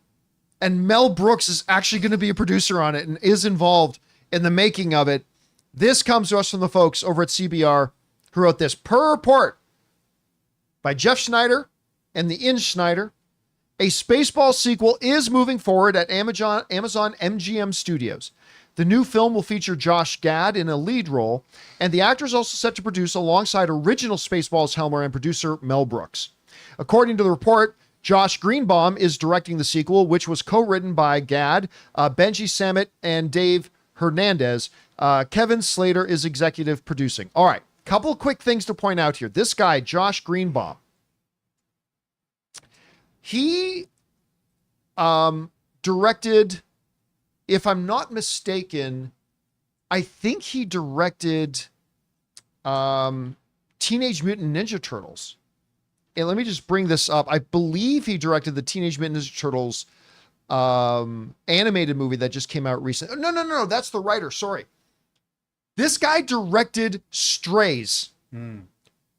And Mel Brooks is actually going to be a producer on it and is involved in the making of it. This comes to us from the folks over at CBR who wrote this. Per report by Jeff Schneider and the In Schneider, a Spaceballs sequel is moving forward at Amazon MGM Studios. The new film will feature Josh Gad in a lead role, and the actor is also set to produce alongside original Spaceballs helmer and producer Mel Brooks. According to the report, Josh Greenbaum is directing the sequel, which was co-written by Gad, Benji Samit, and Dave Hernandez. Kevin Slater is executive producing. All right, couple of quick things to point out here. This guy, Josh Greenbaum, he directed, if I'm not mistaken, I think he directed Teenage Mutant Ninja Turtles. And let me just bring this up. I believe he directed the Teenage Mutant Ninja Turtles animated movie that just came out recently. No. That's the writer. Sorry. This guy directed Strays,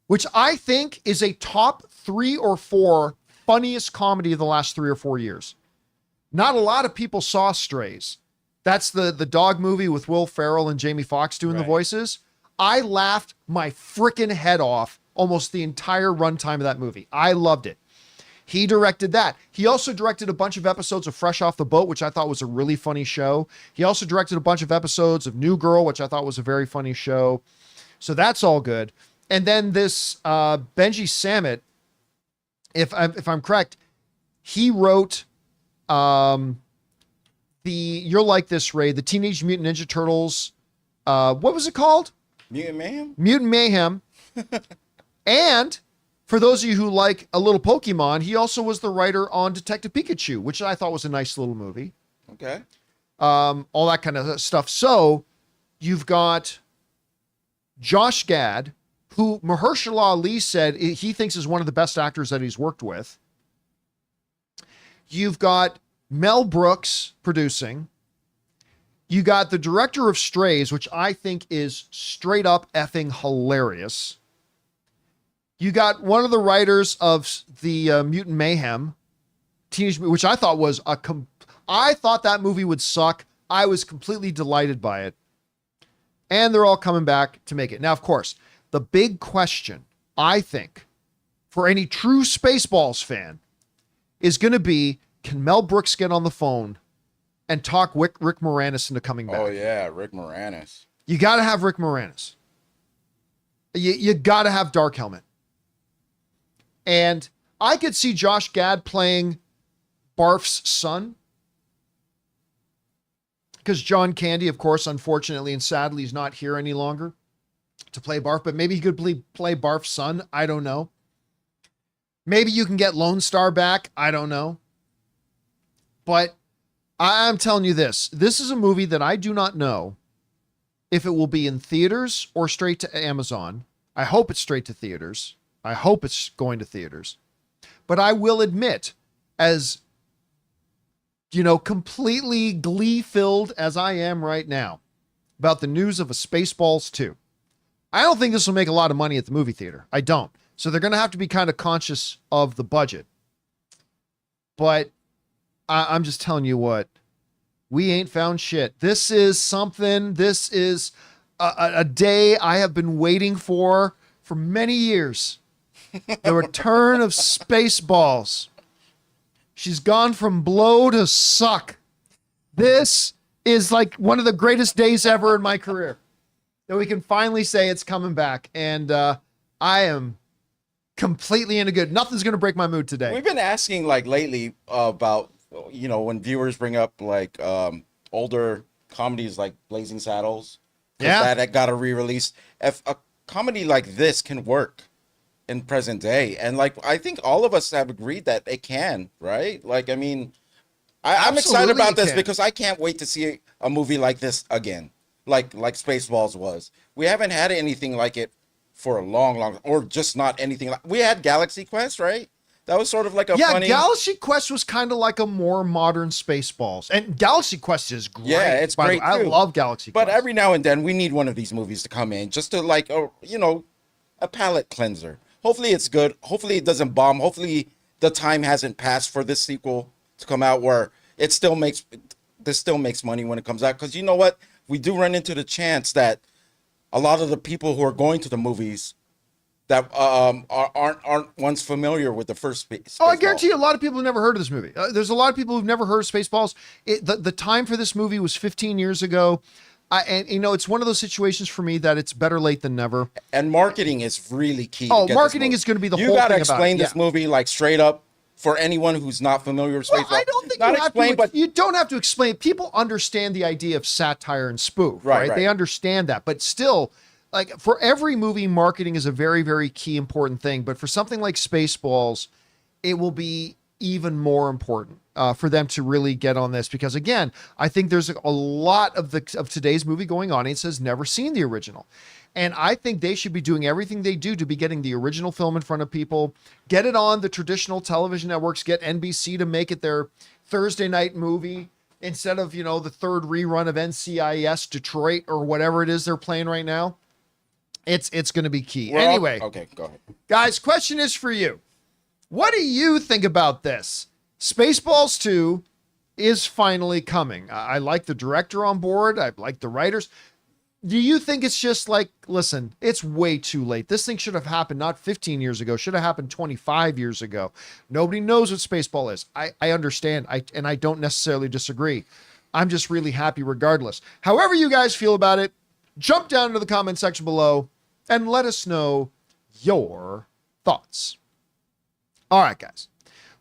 which I think is a top 3 or 4 funniest comedy of the last 3 or 4 years. Not a lot of people saw Strays. That's the dog movie with Will Ferrell and Jamie Foxx doing the voices. I laughed my freaking head off almost the entire runtime of that movie. I loved it. He directed that. He also directed a bunch of episodes of Fresh Off the Boat, which I thought was a really funny show. He also directed a bunch of episodes of New Girl, which I thought was a very funny show. So that's all good. And then this Benji Samit, if I'm correct, he wrote You're Like This, Ray, the Teenage Mutant Ninja Turtles. What was it called? Mutant Mayhem? Mutant Mayhem. And for those of you who like a little Pokemon, he also was the writer on Detective Pikachu, which I thought was a nice little movie. Okay. All that kind of stuff. So you've got Josh Gad, who Mahershala Ali said he thinks is one of the best actors that he's worked with. You've got Mel Brooks producing. You got the director of Strays, which I think is straight up effing hilarious. You got one of the writers of the Mutant Mayhem, which I thought was I thought that movie would suck. I was completely delighted by it. And they're all coming back to make it. Now, of course, The big question, I think, for any true Spaceballs fan is going to be, can Mel Brooks get on the phone and talk Rick Moranis into coming back? Oh, yeah, Rick Moranis. You got to have Rick Moranis. You got to have Dark Helmet. And I could see Josh Gad playing Barf's son. Because John Candy, of course, unfortunately and sadly, is not here any longer to play Barf. But maybe he could play Barf's son. I don't know. Maybe you can get Lone Star back. I don't know. But I'm telling you this. This is a movie that I do not know if it will be in theaters or straight to Amazon. I hope it's straight to theaters. I hope it's going to theaters. But I will admit, as, you know, completely glee-filled as I am right now about the news of a Spaceballs 2, I don't think this will make a lot of money at the movie theater. I don't. So they're going to have to be kind of conscious of the budget. But I'm just telling you what, we ain't found shit. This is something. This is a day I have been waiting for many years. The return of Spaceballs. She's gone from blow to suck. This is like one of the greatest days ever in my career that we can finally say it's coming back. And I am completely into good. Nothing's going to break my mood today. We've been asking like lately about, you know, when viewers bring up like older comedies like Blazing Saddles, that got a re-release. If a comedy like this can work in present day, and like I think all of us have agreed that it can, right? Like, I mean, I'm excited about this because I can't wait to see a movie like this again, like Spaceballs was. We haven't had anything like it for a long, or just not anything like. We had Galaxy Quest, right? That was sort of like a funny... Galaxy Quest was kind of like a more modern Spaceballs. And Galaxy Quest is great. Yeah, it's great, too. I love Galaxy Quest. But every now and then, we need one of these movies to come in just to, like, you know, a palate cleanser. Hopefully it's good. Hopefully it doesn't bomb. Hopefully the time hasn't passed for this sequel to come out where this still makes money when it comes out. Because you know what? We do run into the chance that a lot of the people who are going to the movies that aren't once familiar with the first Spaceballs. Oh, I guarantee you a lot of people have never heard of this movie. There's a lot of people who've never heard of Spaceballs. The time for this movie was 15 years ago. And, you know, it's one of those situations for me that it's better late than never. And marketing is really key. Oh, marketing is going to be the whole thing about it. You got to explain this movie, like, straight up for anyone who's not familiar with Spaceballs. Well, I don't think you don't have to explain. People understand the idea of satire and spoof, right? They understand that. But still... like for every movie, marketing is a very, very key important thing. But for something like Spaceballs, it will be even more important for them to really get on this. Because again, I think there's a lot of today's movie going audience has never seen the original. And I think they should be doing everything they do to be getting the original film in front of people, get it on the traditional television networks, get NBC to make it their Thursday night movie instead of, you know, the third rerun of NCIS Detroit or whatever it is they're playing right now. It's going to be key. Well, anyway, okay, go ahead. Guys, question is for you. What do you think about this? Spaceballs 2 is finally coming. I like the director on board. I like the writers. Do you think it's just like, listen, it's way too late. This thing should have happened not 15 years ago. Should have happened 25 years ago. Nobody knows what Spaceball is. I understand. And I don't necessarily disagree. I'm just really happy regardless. However you guys feel about it, jump down into the comment section below and let us know your thoughts. All right, guys.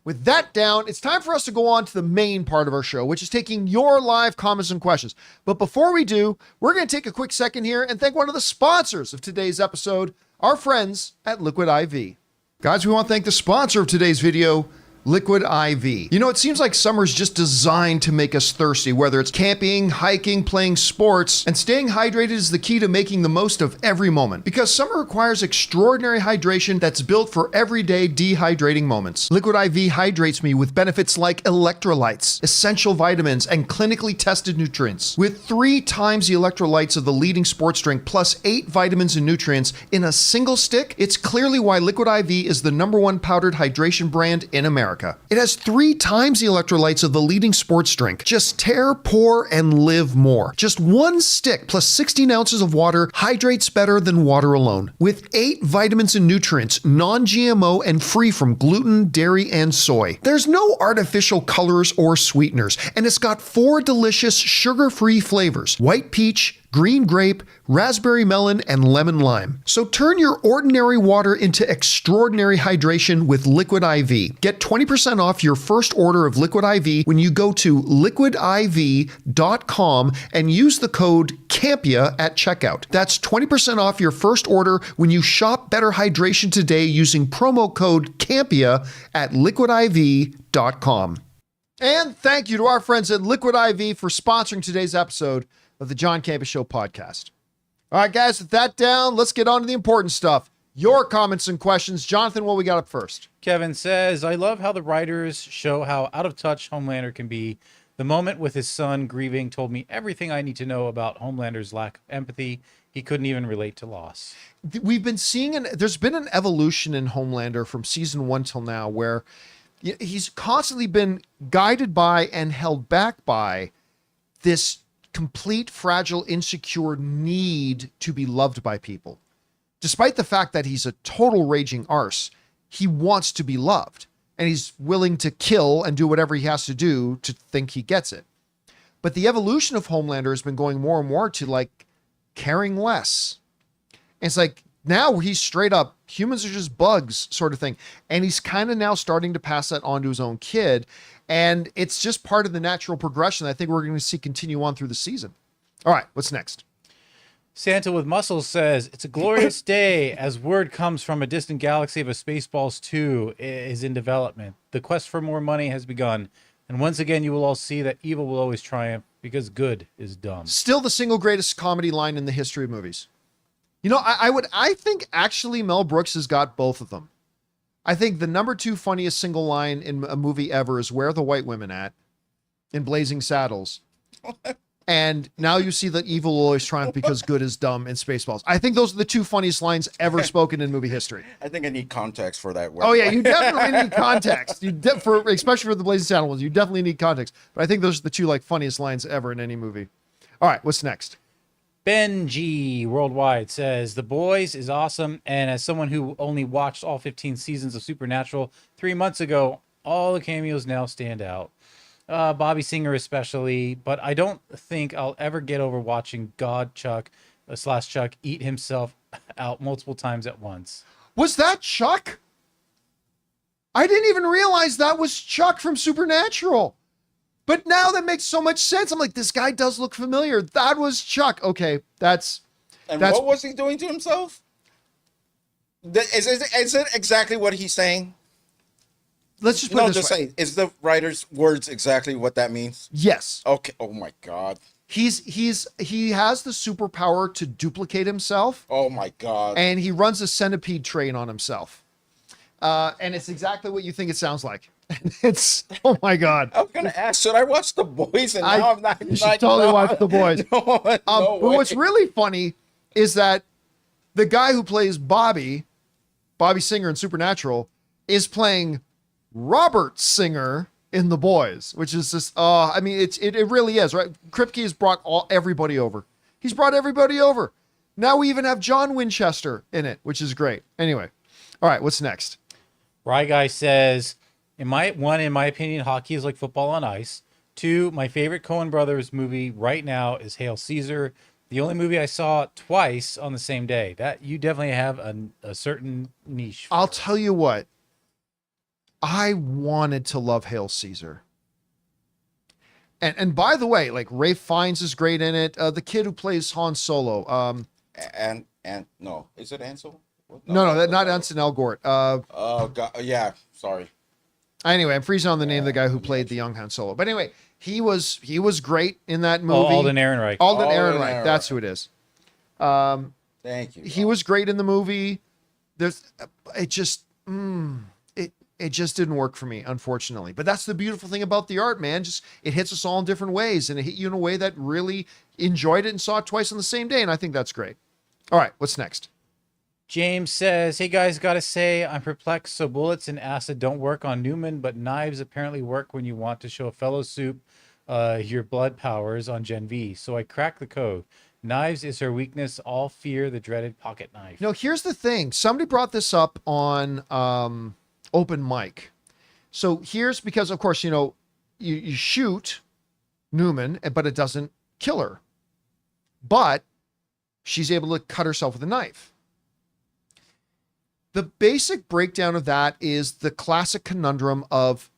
With that down, it's time for us to go on to the main part of our show, which is taking your live comments and questions. But before we do, we're going to take a quick second here and thank one of the sponsors of today's episode, our friends at Liquid IV. Guys, we want to thank the sponsor of today's video, Liquid IV. You know, it seems like summer's just designed to make us thirsty, whether it's camping, hiking, playing sports, and staying hydrated is the key to making the most of every moment. Because summer requires extraordinary hydration that's built for everyday dehydrating moments. Liquid IV hydrates me with benefits like electrolytes, essential vitamins, and clinically tested nutrients. With 3 times the electrolytes of the leading sports drink plus 8 vitamins and nutrients in a single stick, it's clearly why Liquid IV is the #1 powdered hydration brand in America. America. It has 3 times the electrolytes of the leading sports drink. Just tear, pour, and live more. Just 1 stick plus 16 ounces of water hydrates better than water alone. With 8 vitamins and nutrients, non-GMO and free from gluten, dairy, and soy. There's no artificial colors or sweeteners, and it's got 4 delicious sugar-free flavors: white peach, green grape, raspberry melon, and lemon lime. So turn your ordinary water into extraordinary hydration with Liquid IV. Get 20% off your first order of Liquid IV when you go to liquidiv.com and use the code Campea at checkout. That's 20% off your first order when you shop Better Hydration today using promo code Campea at liquidiv.com. And thank you to our friends at Liquid IV for sponsoring today's episode of the John Campea Show podcast. All right, guys, with that down, let's get on to the important stuff. Your comments and questions. Jonathan, what we got up first? Kevin says, I love how the writers show how out of touch Homelander can be. The moment with his son grieving told me everything I need to know about Homelander's lack of empathy. He couldn't even relate to loss. We've been seeing, there's been an evolution in Homelander from season 1 till now where he's constantly been guided by and held back by this complete, fragile, insecure need to be loved by people. Despite the fact that he's a total raging arse, he wants to be loved, and he's willing to kill and do whatever he has to do to think he gets it. But the evolution of Homelander has been going more and more to like caring less. And it's like now he's straight up humans are just bugs sort of thing. And he's kind of now starting to pass that on to his own kid. And it's just part of the natural progression I think we're going to see continue on through the season. All right, what's next? Santa with Muscles says, it's a glorious day as word comes from a distant galaxy of a Spaceballs 2 is in development. The quest for more money has begun. And once again, you will all see that evil will always triumph because good is dumb. Still the single greatest comedy line in the history of movies. You know, I think actually Mel Brooks has got both of them. I think the number 2 funniest single line in a movie ever is "Where are the white women at?" in Blazing Saddles. And now you see that evil will always triumph because good is dumb in Spaceballs. I think those are the 2 funniest lines ever spoken in movie history. I think I need context for that word. Oh yeah, you definitely need context. Especially for the Blazing Saddles ones, you definitely need context. But I think those are the 2 like funniest lines ever in any movie. All right, what's next? Benji Worldwide says, The Boys is awesome, and as someone who only watched all 15 seasons of Supernatural 3 months ago, all the cameos now stand out. Bobby Singer especially, but I don't think I'll ever get over watching God Chuck / eat himself out multiple times at once. Was that Chuck? I didn't even realize that was Chuck from Supernatural. But now that makes so much sense. I'm like, this guy does look familiar. That was Chuck. Okay, that's... What was he doing to himself? Is it exactly what he's saying? Let's just put it this way. Say, is the writer's words exactly what that means? Yes. Okay. Oh my God. He has the superpower to duplicate himself. Oh my God. And he runs a centipede train on himself. And it's exactly what you think it sounds like. It's, oh my God. I was going to ask, should I watch The Boys? And now I'm not. You should totally watch The Boys. But what's really funny is that the guy who plays Bobby Singer in Supernatural, is playing Robert Singer in The Boys, which is just, I mean, it really is, right? Kripke has brought everybody over. He's brought everybody over. Now we even have John Winchester in it, which is great. Anyway. All right, what's next? Rye Guy says, in my opinion, hockey is like football on ice. 2, my favorite Coen Brothers movie right now is Hail Caesar. The only movie I saw twice on the same day. That you definitely have a certain niche for. I'll tell you what. I wanted to love Hail Caesar. And by the way, like Ralph Fiennes is great in it. The kid who plays Han Solo. And no, is it Ansel? No, not Anson Elgort. Oh God, yeah. Sorry. Anyway, I'm freezing on the name of the guy who played the young Han Solo. But anyway, he was great in that movie. Alden Ehrenreich. Alden Ehrenreich. That's who it is. Thank you. He was great in the movie. It just didn't work for me, unfortunately. But that's the beautiful thing about the art, man. Just it hits us all in different ways, and it hit you in a way that really enjoyed it and saw it twice on the same day, and I think that's great. All right, what's next? James says, "Hey guys, gotta say I'm perplexed. So bullets and acid don't work on Newman, but knives apparently work when you want to show a fellow soup your blood powers on Gen V. So I cracked the code. Knives is her weakness. All fear the dreaded pocket knife." No, here's the thing. Somebody brought this up on Open Mic. So here's because, of course, you shoot Newman, but it doesn't kill her. But she's able to cut herself with a knife. The basic breakdown of that is the classic conundrum of,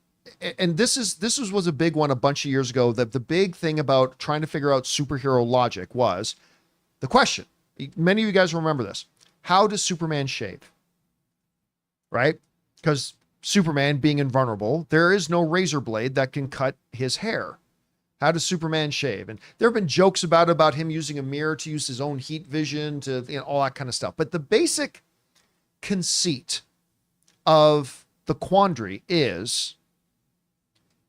and this was a big one a bunch of years ago, that the big thing about trying to figure out superhero logic was the question. Many of you guys remember this. How does Superman shave? Right? Because Superman being invulnerable, there is no razor blade that can cut his hair. How does Superman shave? And there have been jokes about him using a mirror to use his own heat vision to, all that kind of stuff. But the basic conceit of the quandary is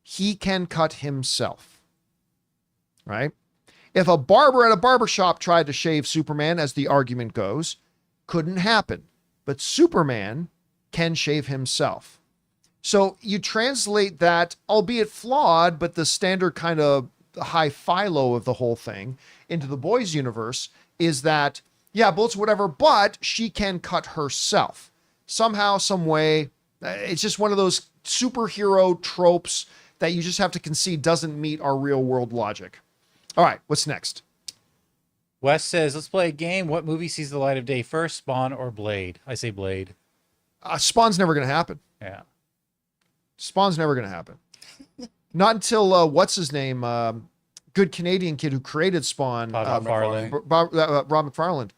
he can cut himself, right? If a barber at a barbershop tried to shave Superman, as the argument goes, couldn't happen. But Superman can shave himself. So you translate that, albeit flawed, but the standard kind of high philo of the whole thing into the boys' universe is that, yeah, bullets, whatever, but she can cut herself. Somehow, some way. It's just one of those superhero tropes that you just have to concede doesn't meet our real world logic. All right, what's next? Wes says, "Let's play a game. What movie sees the light of day first, Spawn or Blade?" I say Blade. Spawn's never going to happen. Yeah. Spawn's never going to happen. Not until, what's his name? Good Canadian kid who created Spawn. Rob McFarlane. Rob McFarlane.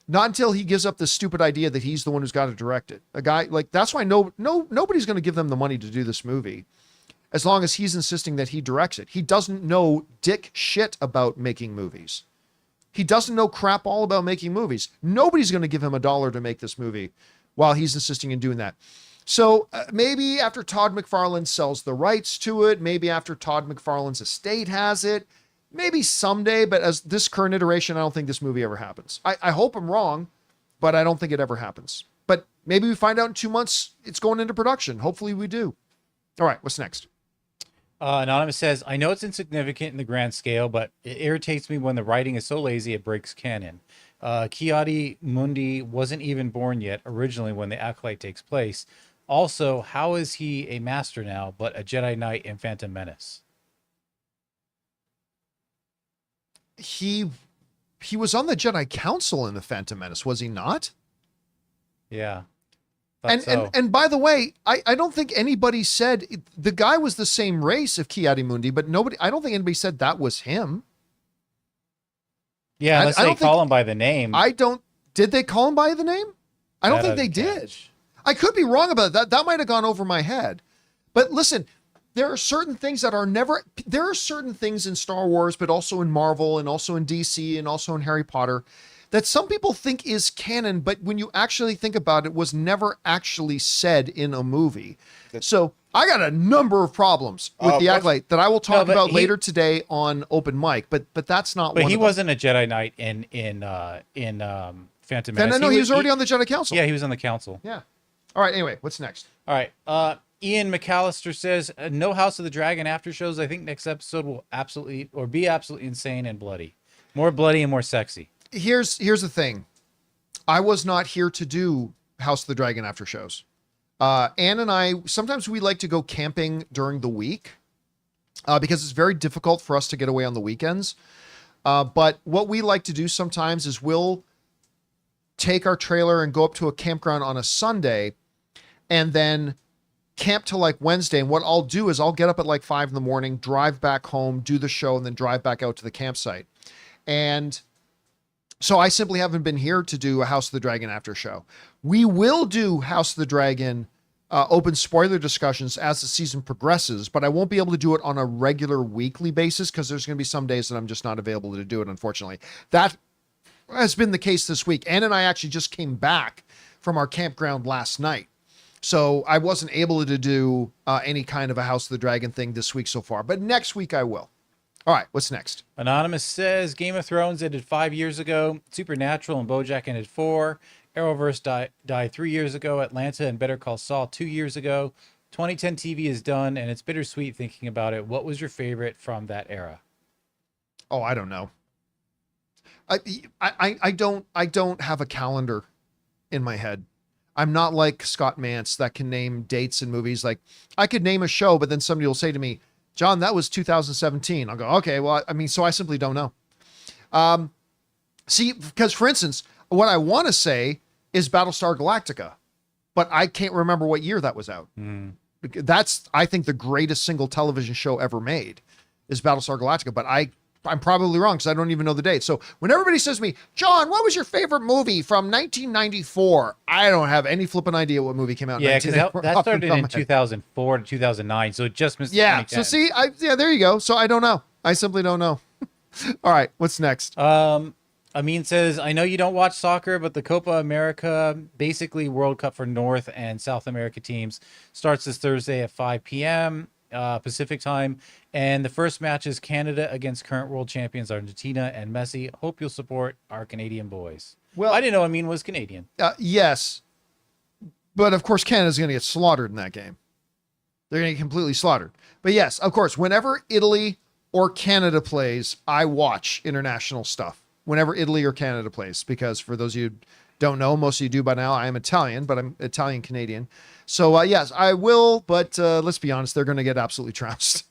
Not until he gives up this stupid idea that he's the one who's got to direct it. A guy like, that's why nobody's going to give them the money to do this movie, as long as he's insisting that he directs it. He doesn't know dick shit about making movies. He doesn't know crap all about making movies. Nobody's going to give him $1 to make this movie while he's insisting in doing that. So maybe after Todd McFarlane sells the rights to it, maybe after Todd McFarlane's estate has it, maybe someday, but as this current iteration, I don't think this movie ever happens. I hope I'm wrong, but I don't think it ever happens. But maybe we find out in 2 months it's going into production. Hopefully we do. All right, what's next? Anonymous says, "I know it's insignificant in the grand scale, but it irritates me when the writing is so lazy it breaks canon. Ki-Adi-Mundi wasn't even born yet originally when the Acolyte takes place. Also, how is he a master now, but a Jedi Knight in Phantom Menace?" He was on the Jedi Council in the Phantom Menace, was he not? Yeah. And by the way, I don't think anybody said the guy was the same race of Ki-Adi-Mundi, but I don't think anybody said that was him. Yeah, unless they call him by the name. Did they call him by the name? I don't think they did. I could be wrong about that. That might have gone over my head. But listen, there are certain things there are certain things in Star Wars, but also in Marvel and also in DC and also in Harry Potter that some people think is canon, but when you actually think about it, was never actually said in a movie. So I got a number of problems with the Acolyte that I will talk about later today on Open Mic, but that's not one of them. But he wasn't a Jedi Knight in Phantom Menace. No, he was already on the Jedi Council. Yeah, he was on the council. Yeah. All right, anyway, what's next? All right. Ian McAllister says, "No House of the Dragon after shows. I think next episode will be absolutely insane and bloody. More bloody and more sexy." Here's the thing. I was not here to do House of the Dragon after shows. Ann and I, sometimes we like to go camping during the week because it's very difficult for us to get away on the weekends. But what we like to do sometimes is we'll take our trailer and go up to a campground on a Sunday and then camp till like Wednesday. And what I'll do is I'll get up at like 5 a.m, drive back home, do the show, and then drive back out to the campsite. And so I simply haven't been here to do a House of the Dragon after show. We will do House of the Dragon open spoiler discussions as the season progresses, but I won't be able to do it on a regular weekly basis because there's going to be some days that I'm just not available to do it, unfortunately. That has been the case this week. Ann and I actually just came back from our campground last night. So I wasn't able to do any kind of a House of the Dragon thing this week so far, but next week I will. All right, what's next? Anonymous says, "Game of Thrones ended 5 years ago. Supernatural and BoJack ended 4. Arrowverse died 3 years ago. Atlanta and Better Call Saul 2 years ago. 2010 TV is done, and it's bittersweet thinking about it. What was your favorite from that era? Oh, I don't know. I don't have a calendar in my head. I'm not like Scott Mantz that can name dates and movies. Like I could name a show, but then somebody will say to me, John, that was 2017. I'll go, okay, well, I mean, so I simply don't know. See, because for instance, what I want to say is Battlestar Galactica, but I can't remember what year that was out. That's, I think, the greatest single television show ever made is Battlestar Galactica, but I'm probably wrong because I don't even know the date. So when everybody says to me, John, what was your favorite movie from 1994? I don't have any flipping idea what movie came out. Yeah, because that started in 2004 to 2009, so it just missed. Yeah, so see, there you go. So I don't know. I simply don't know. All right, what's next? Amin says, I know you don't watch soccer, but the Copa America, basically World Cup for North and South America teams, starts this Thursday at 5 p.m. Pacific time. And the first match is Canada against current world champions Argentina and Messi. Hope you'll support our Canadian boys. Well, I didn't know Amin was Canadian. Yes. But of course, Canada's going to get slaughtered in that game. They're going to get completely slaughtered. But yes, of course, whenever Italy or Canada plays, I watch international stuff. Whenever Italy or Canada plays, because for those of you who don't know, most of you do by now, I am Italian, but I'm Italian-Canadian. So yes, I will, but let's be honest, they're going to get absolutely trounced.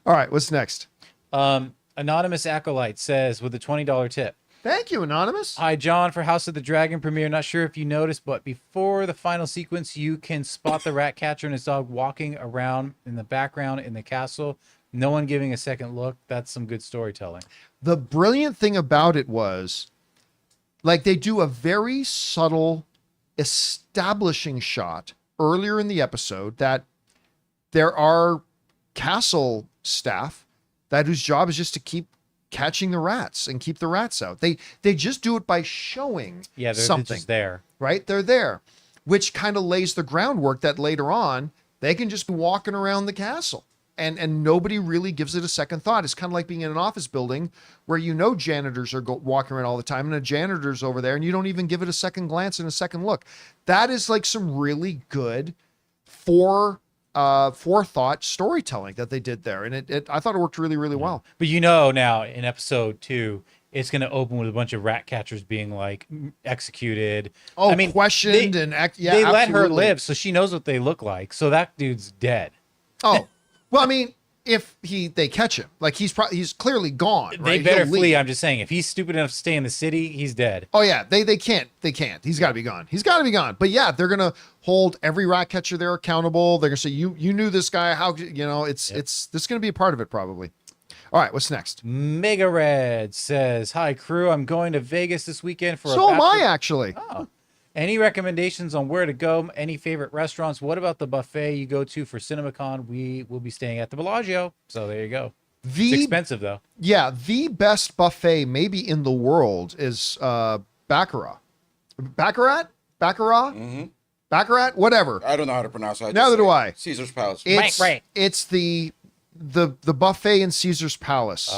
All right, what's next? Anonymous Acolyte says, with a $20 tip. Thank you, Anonymous. Hi, John, for House of the Dragon premiere. Not sure if you noticed, but before the final sequence, you can spot the rat catcher and his dog walking around in the background in the castle. No one giving a second look. That's some good storytelling. The brilliant thing about it was, like, they do a very subtle establishing shot earlier in the episode that there are castle staff that whose job is just to keep catching the rats and keep the rats out. They just do it by showing something. Just there. Right? They're there, which kind of lays the groundwork that later on they can just be walking around the castle. And nobody really gives it a second thought. It's kind of like being in an office building where janitors are walking around all the time and a janitor's over there and you don't even give it a second glance and a second look. That is like some really good forethought storytelling that they did there. And I thought it worked really, really well. But now in episode 2, it's going to open with a bunch of rat catchers being like executed. Oh, I mean, questioned they let her live, so she knows what they look like. So that dude's dead. Oh, well, I mean, if they catch him, like he's clearly gone. Right? They better flee. I'm just saying, if he's stupid enough to stay in the city, he's dead. Oh yeah, they can't. He's got to be gone. He's got to be gone. But yeah, they're gonna hold every rat catcher there accountable. They're gonna say you knew this guy. How it's this is gonna be a part of it probably. All right, what's next? Mega Red says, "Hi crew, I'm going to Vegas this weekend for." So am I actually. Oh. Any recommendations on where to go? Any favorite restaurants? What about the buffet you go to for CinemaCon? We will be staying at the Bellagio. So there you go. It's expensive, though. Yeah, the best buffet maybe in the world is Baccarat. Baccarat? Mm-hmm. Baccarat? Whatever. I don't know how to pronounce it. Neither do I. Caesar's Palace. It's the buffet in Caesar's Palace.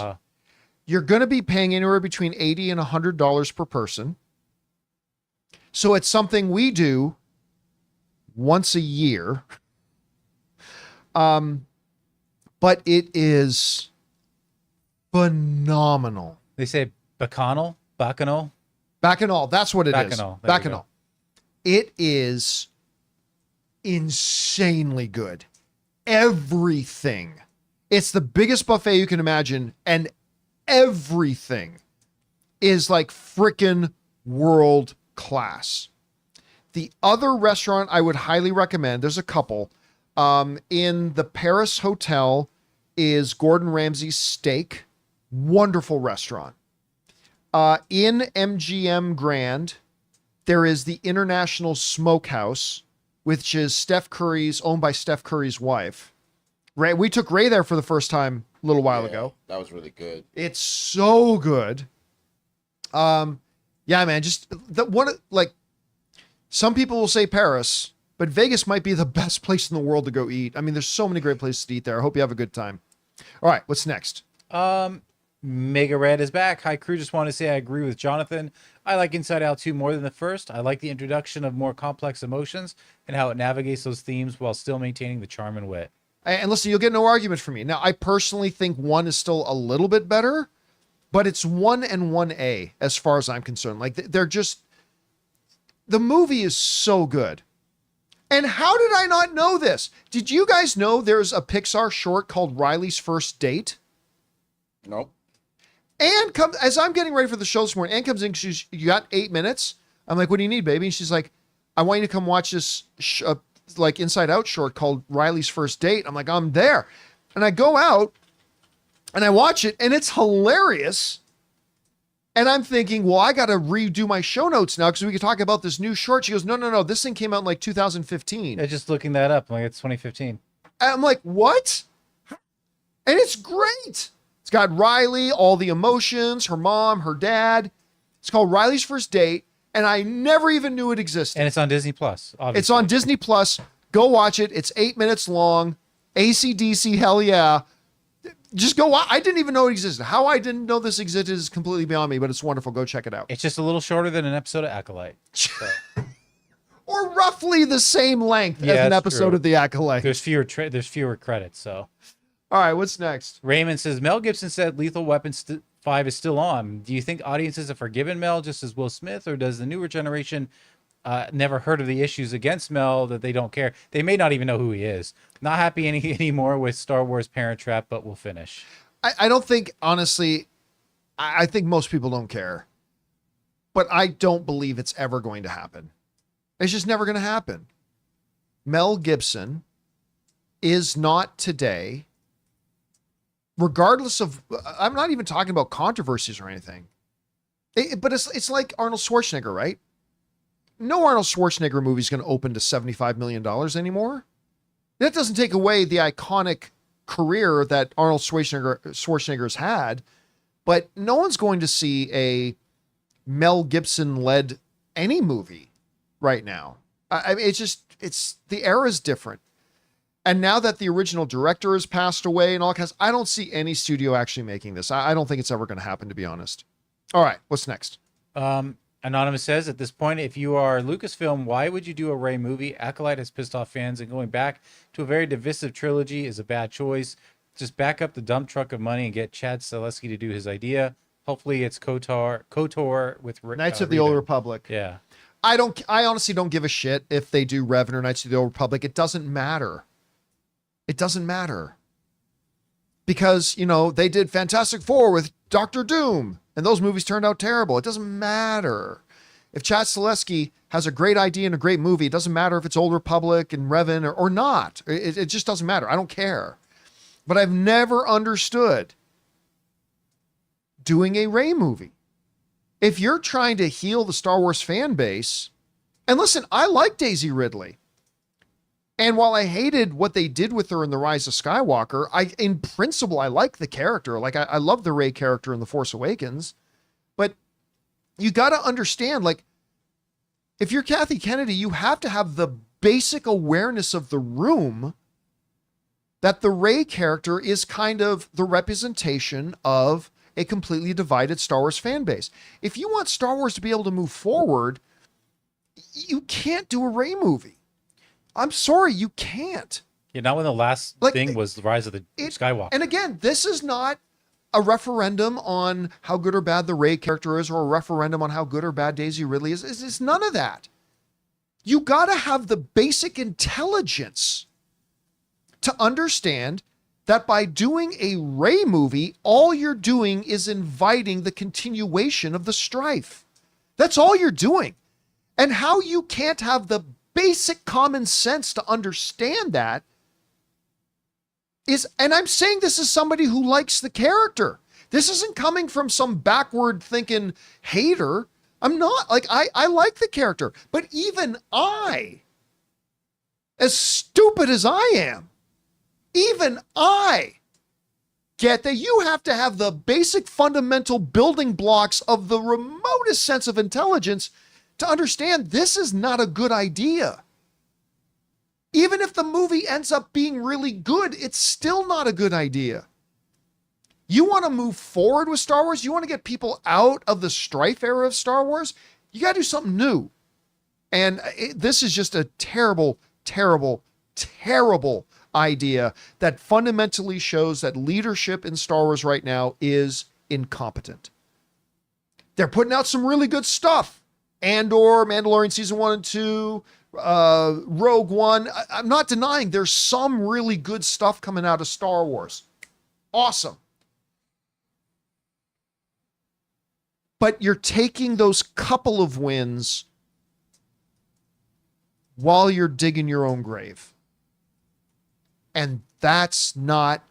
You're going to be paying anywhere between $80 and $100 per person. So it's something we do once a year. But it is phenomenal. They say bacchanal? Bacchanal? Bacchanal. That's what it is. Bacchanal. It is insanely good. Everything. It's the biggest buffet you can imagine. And everything is like frickin' world class. The other restaurant I would highly recommend, there's a couple, in the Paris Hotel is Gordon Ramsay's Steak. Wonderful restaurant. In MGM Grand, there is the International Smokehouse, which is owned by Steph Curry's wife. Ray, we took Ray there for the first time a little while ago. That was really good. It's so good. Yeah, man, just some people will say Paris, but Vegas might be the best place in the world to go eat. I mean, there's so many great places to eat there. I hope you have a good time. All right, what's next? Mega Red is back. Hi, crew. Just want to say I agree with Jonathan. I like Inside Out 2 more than the first. I like the introduction of more complex emotions and how it navigates those themes while still maintaining the charm and wit. And listen, you'll get no argument from me. Now, I personally think 1 is still a little bit better, but it's 1 and 1A as far as I'm concerned. Like, they're just... The movie is so good. And how did I not know this? Did you guys know there's a Pixar short called Riley's First Date? Nope. Anne comes, as I'm getting ready for the show this morning, Anne comes in, she's, you got 8 minutes? I'm like, what do you need, baby? And she's like, I want you to come watch this, like, Inside Out short called Riley's First Date. I'm like, I'm there. And I go out, and I watch it, and it's hilarious. And I'm thinking, well, I got to redo my show notes now because we could talk about this new short. She goes, no. This thing came out in like 2015. Yeah, just looking that up. Like, it's 2015. And I'm like, what? And it's great. It's got Riley, all the emotions, her mom, her dad. It's called Riley's First Date. And I never even knew it existed. And it's on Disney Plus. Obviously. It's on Disney Plus. Go watch it. It's 8 minutes long. AC/DC, hell yeah. Just go. I didn't even know it existed. How I didn't know this existed is completely beyond me, but it's wonderful. Go check it out. It's just a little shorter than an episode of Acolyte. So. Or roughly the same length as an episode true. of The Acolyte. There's fewer credits. So, all right, what's next? Raymond says Mel Gibson said Lethal Weapon 5 is still on. Do you think audiences have forgiven Mel just as Will Smith, or does the newer generation never heard of the issues against Mel that they don't care? They may not even know who he is. Not happy anymore with Star Wars Parent Trap, but we'll finish. I don't think, honestly, I think most people don't care. But I don't believe it's ever going to happen. It's just never going to happen. Mel Gibson is not today, regardless of, I'm not even talking about controversies or anything. But it's like Arnold Schwarzenegger, right? No Arnold Schwarzenegger movie is going to open to $75 million anymore. That doesn't take away the iconic career that Arnold Schwarzenegger's had, but no one's going to see a Mel Gibson-led any movie right now. I mean, it's the era is different. And now that the original director has passed away and all kinds, I don't see any studio actually making this. I don't think it's ever going to happen, to be honest. All right, what's next? Anonymous says, at this point, if you are Lucasfilm, why would you do a Rey movie? Acolyte has pissed off fans, and going back to a very divisive trilogy is a bad choice. Just back up the dump truck of money and get Chad Stahelski to do his idea. Hopefully it's KOTOR with Knights of the Old Republic. Yeah. I honestly don't give a shit if they do Revan or Knights of the Old Republic. It doesn't matter. It doesn't matter. Because, they did Fantastic Four with Doctor Doom, and those movies turned out terrible. It doesn't matter. If Chad Stahelski has a great idea and a great movie, it doesn't matter if it's Old Republic and Revan or not. It just doesn't matter. I don't care. But I've never understood doing a Rey movie. If you're trying to heal the Star Wars fan base, and listen, I like Daisy Ridley. And while I hated what they did with her in The Rise of Skywalker, in principle, I like the character. Like, I love the Rey character in The Force Awakens. But you got to understand, like, if you're Kathy Kennedy, you have to have the basic awareness of the room that the Rey character is kind of the representation of a completely divided Star Wars fan base. If you want Star Wars to be able to move forward, you can't do a Rey movie. I'm sorry, you can't. Yeah, not when the last thing was the Rise of the Skywalker. And again, this is not a referendum on how good or bad the Rey character is, or a referendum on how good or bad Daisy Ridley is. It's none of that. You got to have the basic intelligence to understand that by doing a Rey movie, all you're doing is inviting the continuation of the strife. That's all you're doing. And how you can't have the basic common sense to understand that is, and I'm saying this as somebody who likes the character. This isn't coming from some backward thinking hater. I'm not. Like, I like the character, but even I, as stupid as I am, even I get that you have to have the basic fundamental building blocks of the remotest sense of intelligence to understand this is not a good idea. Even if the movie ends up being really good, it's still not a good idea. You want to move forward with Star Wars? You want to get people out of the strife era of Star Wars? You got to do something new. And this is just a terrible, terrible, terrible idea that fundamentally shows that leadership in Star Wars right now is incompetent. They're putting out some really good stuff. Andor, Mandalorian Season 1 and 2, Rogue One. I'm not denying there's some really good stuff coming out of Star Wars. Awesome. But you're taking those couple of wins while you're digging your own grave. And that's not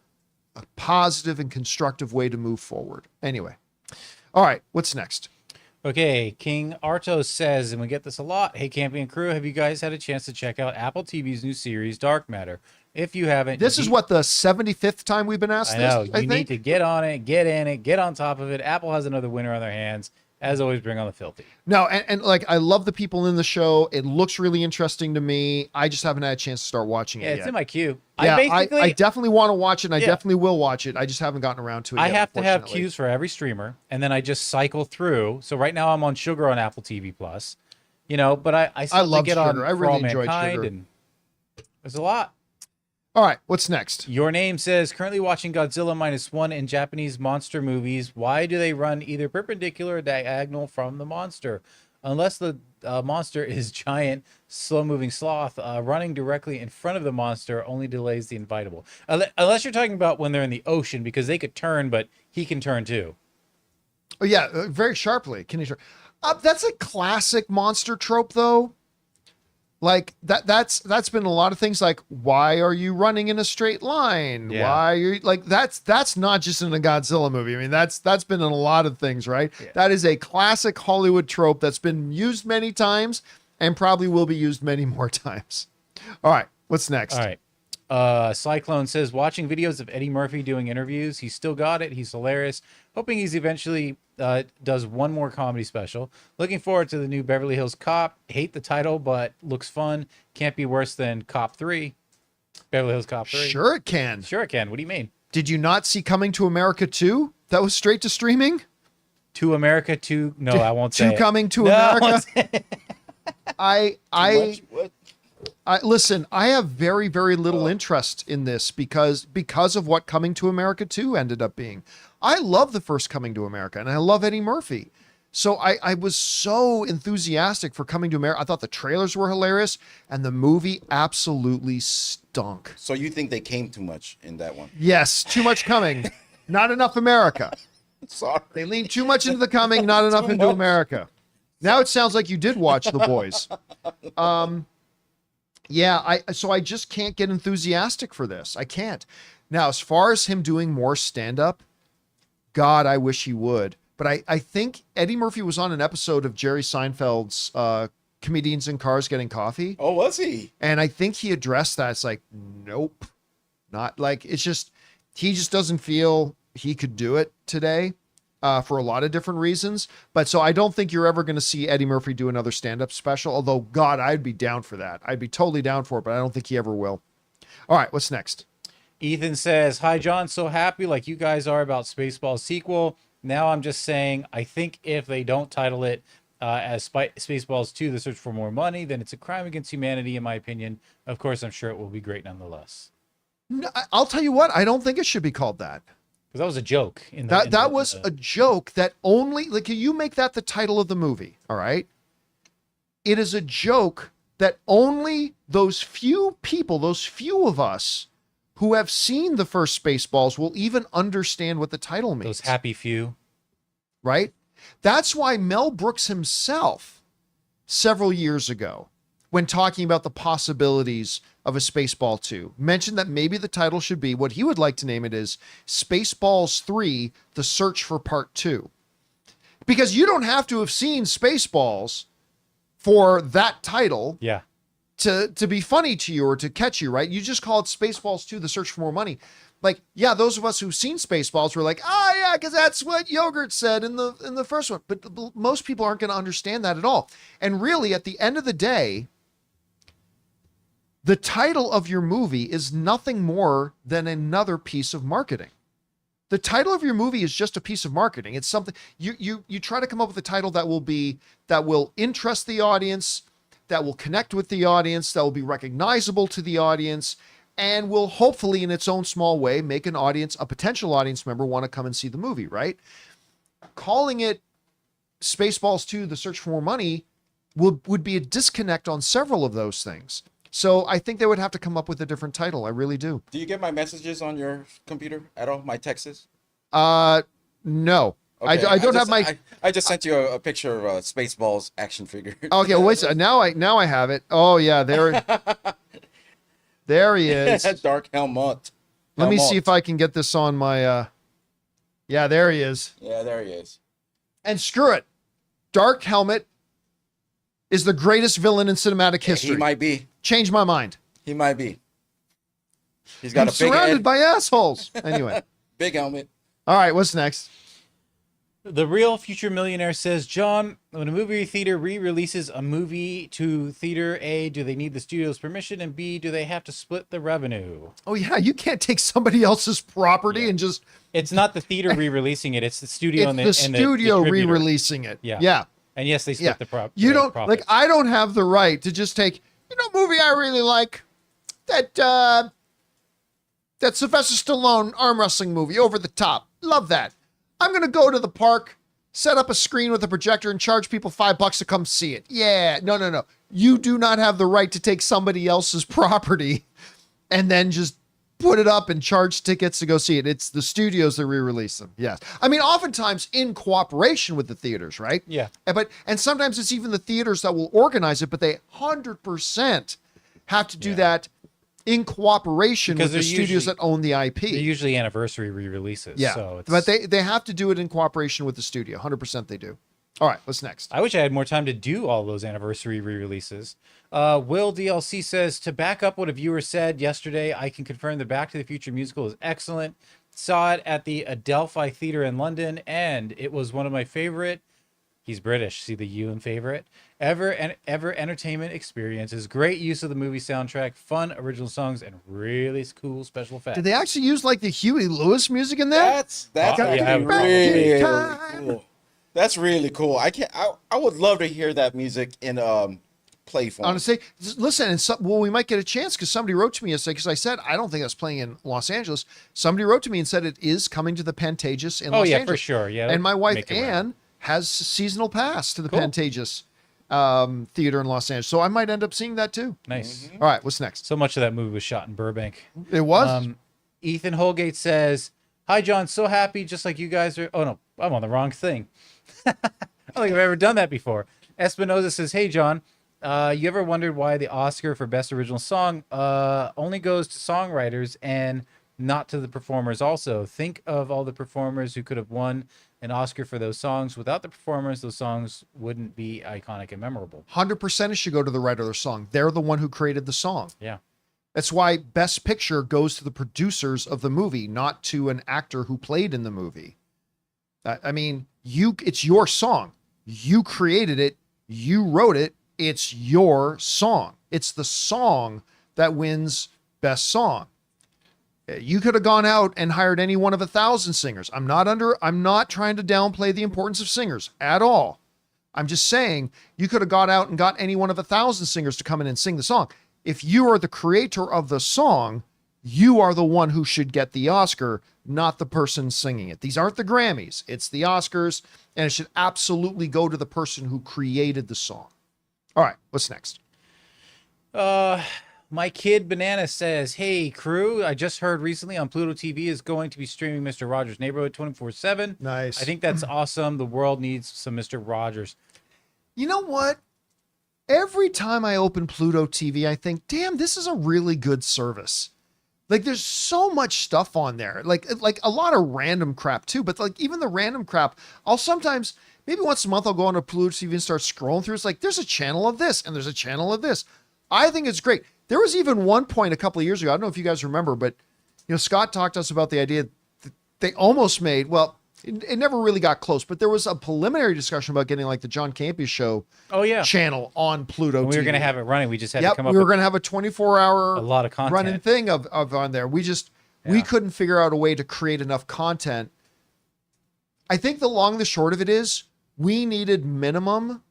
a positive and constructive way to move forward. Anyway. All right, what's next? Okay, King Artos says, and we get this a lot, hey, Camping Crew, have you guys had a chance to check out Apple TV's new series, Dark Matter? If you haven't... This is what, the 75th time we've been asked this? I know, you need to get on it, get in it, get on top of it. Apple has another winner on their hands. As always, bring on the filthy. No, and like, I love the people in the show. It looks really interesting to me. I just haven't had a chance to start watching it yet. Yeah, it's in my queue. Yeah, I definitely want to watch it, and I definitely will watch it. I just haven't gotten around to it I yet, have to have queues for every streamer, and then I just cycle through. So right now I'm on Sugar on Apple TV Plus, you know, but I still love get Sugar. on I really enjoyed Mankind, Sugar. and there's a lot. All right, what's next? Your Name says, currently watching Godzilla -1 in Japanese monster movies. Why do they run either perpendicular or diagonal from the monster? Unless the monster is giant, slow-moving sloth, running directly in front of the monster only delays the inevitable. Unless you're talking about when they're in the ocean, because they could turn, but he can turn too. Oh, yeah, very sharply. Can you turn? That's a classic monster trope, though. Like that's been a lot of things, like, why are you running in a straight line? Yeah. Why are you, like, that's not just in a Godzilla movie. I mean, that's been in a lot of things, right? Yeah. That is a classic Hollywood trope that's been used many times and probably will be used many more times. All right, what's next? All right. Cyclone says, watching videos of Eddie Murphy doing interviews. He's still got it. He's hilarious. Hoping he's eventually does one more comedy special. Looking forward to the new Beverly Hills Cop. Hate the title, but looks fun. Can't be worse than Cop 3. Beverly Hills Cop 3. Sure it can. Sure it can. What do you mean? Did you not see Coming to America 2? That was straight to streaming? To America 2? No, I won't say it. Coming to No, I America? won't say it. What? Listen, I have very, very little interest in this because of what Coming to America 2 ended up being. I love the first Coming to America, and I love Eddie Murphy. So I was so enthusiastic for Coming to America. I thought the trailers were hilarious, and the movie absolutely stunk. So you think they came too much in that one? Yes, too much coming, not enough America. Sorry. They leaned too much into the coming, not enough into America. Now it sounds like you did watch The Boys. Yeah, so I just can't get enthusiastic for this. I can't. Now, as far as him doing more stand-up, God, I wish he would. But I think Eddie Murphy was on an episode of Jerry Seinfeld's Comedians in Cars Getting Coffee. Oh, was he? And I think he addressed that. It's like, nope. Not like, it's just, he just doesn't feel he could do it today. For a lot of different reasons. But so I don't think you're ever going to see Eddie Murphy do another stand-up special, although, God, I'd be down for that. I'd be totally down for it, but I don't think he ever will. All right, what's next? Ethan says, hi, John. So happy like you guys are about Spaceballs sequel. Now I'm just saying, I think if they don't title it as Spaceballs 2, The Search for More Money, then it's a crime against humanity, in my opinion. Of course, I'm sure it will be great nonetheless. No, I'll tell you what, I don't think it should be called that. Because that was a joke. That was a joke that only, like, you make that the title of the movie, all right? It is a joke that only those few people, those few of us who have seen the first Spaceballs will even understand what the title means. Those happy few. Right? That's why Mel Brooks himself, several years ago, when talking about the possibilities of a Spaceball 2, mentioned that maybe the title should be, what he would like to name it is, Spaceballs 3, The Search for Part 2. Because you don't have to have seen Spaceballs for that title to be funny to you or to catch you, right? You just call it Spaceballs 2, The Search for More Money. Like, yeah, those of us who've seen Spaceballs were like, oh yeah, because that's what Yogurt said in the first one. But most people aren't going to understand that at all. And really, at the end of the day, the title of your movie is nothing more than another piece of marketing. The title of your movie is just a piece of marketing. It's something you try to come up with a title that will interest the audience, that will connect with the audience, that will be recognizable to the audience, and will hopefully in its own small way make a potential audience member want to come and see the movie, right? Calling it Spaceballs 2, The Search for More Money would be a disconnect on several of those things. So I think they would have to come up with a different title. I really do. Do you get my messages on your computer at all? My texts? No. Okay, I don't have my. I just sent you a picture of Spaceballs action figure. Okay, well, wait. Now I have it. Oh yeah, there he is. Dark Helmut. Let me see if I can get this on my. Yeah, there he is. Yeah, there he is. And screw it, Dark Helmet is the greatest villain in cinematic history. He might be. Change my mind. He might be. He's got a big surrounded head. by assholes. Anyway. Big helmet. All right, what's next? The Real Future Millionaire says, John, when a movie theater re-releases a movie to theater A, do they need the studio's permission? And B, do they have to split the revenue? Oh yeah, you can't take somebody else's property and just. It's not the theater re-releasing it. It's the studio It's and the the studio distributor. re-releasing it. Yeah. Yeah. And yes, they split the profit. You don't like. I don't have the right to just take. Movie I really like, that Sylvester Stallone arm wrestling movie, Over the Top. Love that. I'm gonna go to the park, set up a screen with a projector, and charge people $5 to come see it. Yeah, no. You do not have the right to take somebody else's property and then just put it up and charge tickets to go see it. It's the studios that re-release them. Yes. I mean, oftentimes in cooperation with the theaters, right? Yeah. And sometimes it's even the theaters that will organize it, but they 100% have to do that in cooperation with the studios that own the IP. They're usually anniversary re-releases. Yeah. So but they have to do it in cooperation with the studio. 100% they do. All right, what's next? I wish I had more time to do all those anniversary re-releases. Will DLC says, to back up what a viewer said yesterday, I can confirm the Back to the Future musical is excellent. Saw it at the Adelphi Theatre in London, and it was one of my favorite. He's British. See the U in favorite. Ever entertainment experiences. Great use of the movie soundtrack, fun original songs, and really cool special effects. Did they actually use like the Huey Lewis music in there? That's yeah, really cool. That's really cool. I would love to hear that music in play form. Honestly, listen, and we might get a chance because somebody wrote to me yesterday because I said I don't think that's playing in Los Angeles. Somebody wrote to me and said it is coming to the Pantages in Los Angeles. For sure. Yeah. And my wife Ann has seasonal pass to the Pantages theater in Los Angeles, so I might end up seeing that too. Nice. All right, what's next? So much of that movie was shot in Burbank. It was. Ethan Holgate says, "Hi John, so happy, just like you guys are." Oh no, I'm on the wrong thing. I don't think I've ever done that before. Espinoza says, "Hey John, you ever wondered why the Oscar for Best Original Song only goes to songwriters and not to the performers also? Think of all the performers who could have won an Oscar for those songs. Without the performers, those songs wouldn't be iconic and memorable." 100% it should go to the writer of the song. They're the one who created the song. Yeah. That's why Best Picture goes to the producers of the movie, not to an actor who played in the movie. I mean, it's your song. You created it. You wrote it. It's your song. It's the song that wins Best Song. You could have gone out and hired any one of 1,000 singers. I'm not trying to downplay the importance of singers at all. I'm just saying you could have gone out and got any one of 1,000 singers to come in and sing the song. If you are the creator of the song, you are the one who should get the Oscar, not the person singing it. These aren't the Grammys. It's the Oscars, and it should absolutely go to the person who created the song. All right, what's next? My kid Banana says, "Hey crew, I just heard recently on Pluto TV is going to be streaming Mr. Rogers' Neighborhood 24/7. Nice. I think that's awesome. The world needs some Mr. Rogers." You know what? Every time I open Pluto TV, I think, damn, this is a really good service. Like, there's so much stuff on there. Like a lot of random crap too. But like even the random crap, I'll sometimes, maybe once a month, I'll go on to Pluto TV and start scrolling through. It's like, there's a channel of this and there's a channel of this. I think it's great. There was even one point a couple of years ago, I don't know if you guys remember, but Scott talked to us about the idea that they almost made, well, it never really got close, but there was a preliminary discussion about getting like the John Campea Show channel on Pluto TV. We were going to have it running. We just had to come up we were with going to have a 24-hour a lot of content running thing of on there. We Yeah. couldn't figure out a way to create enough content. I think the long and the short of it is we needed minimum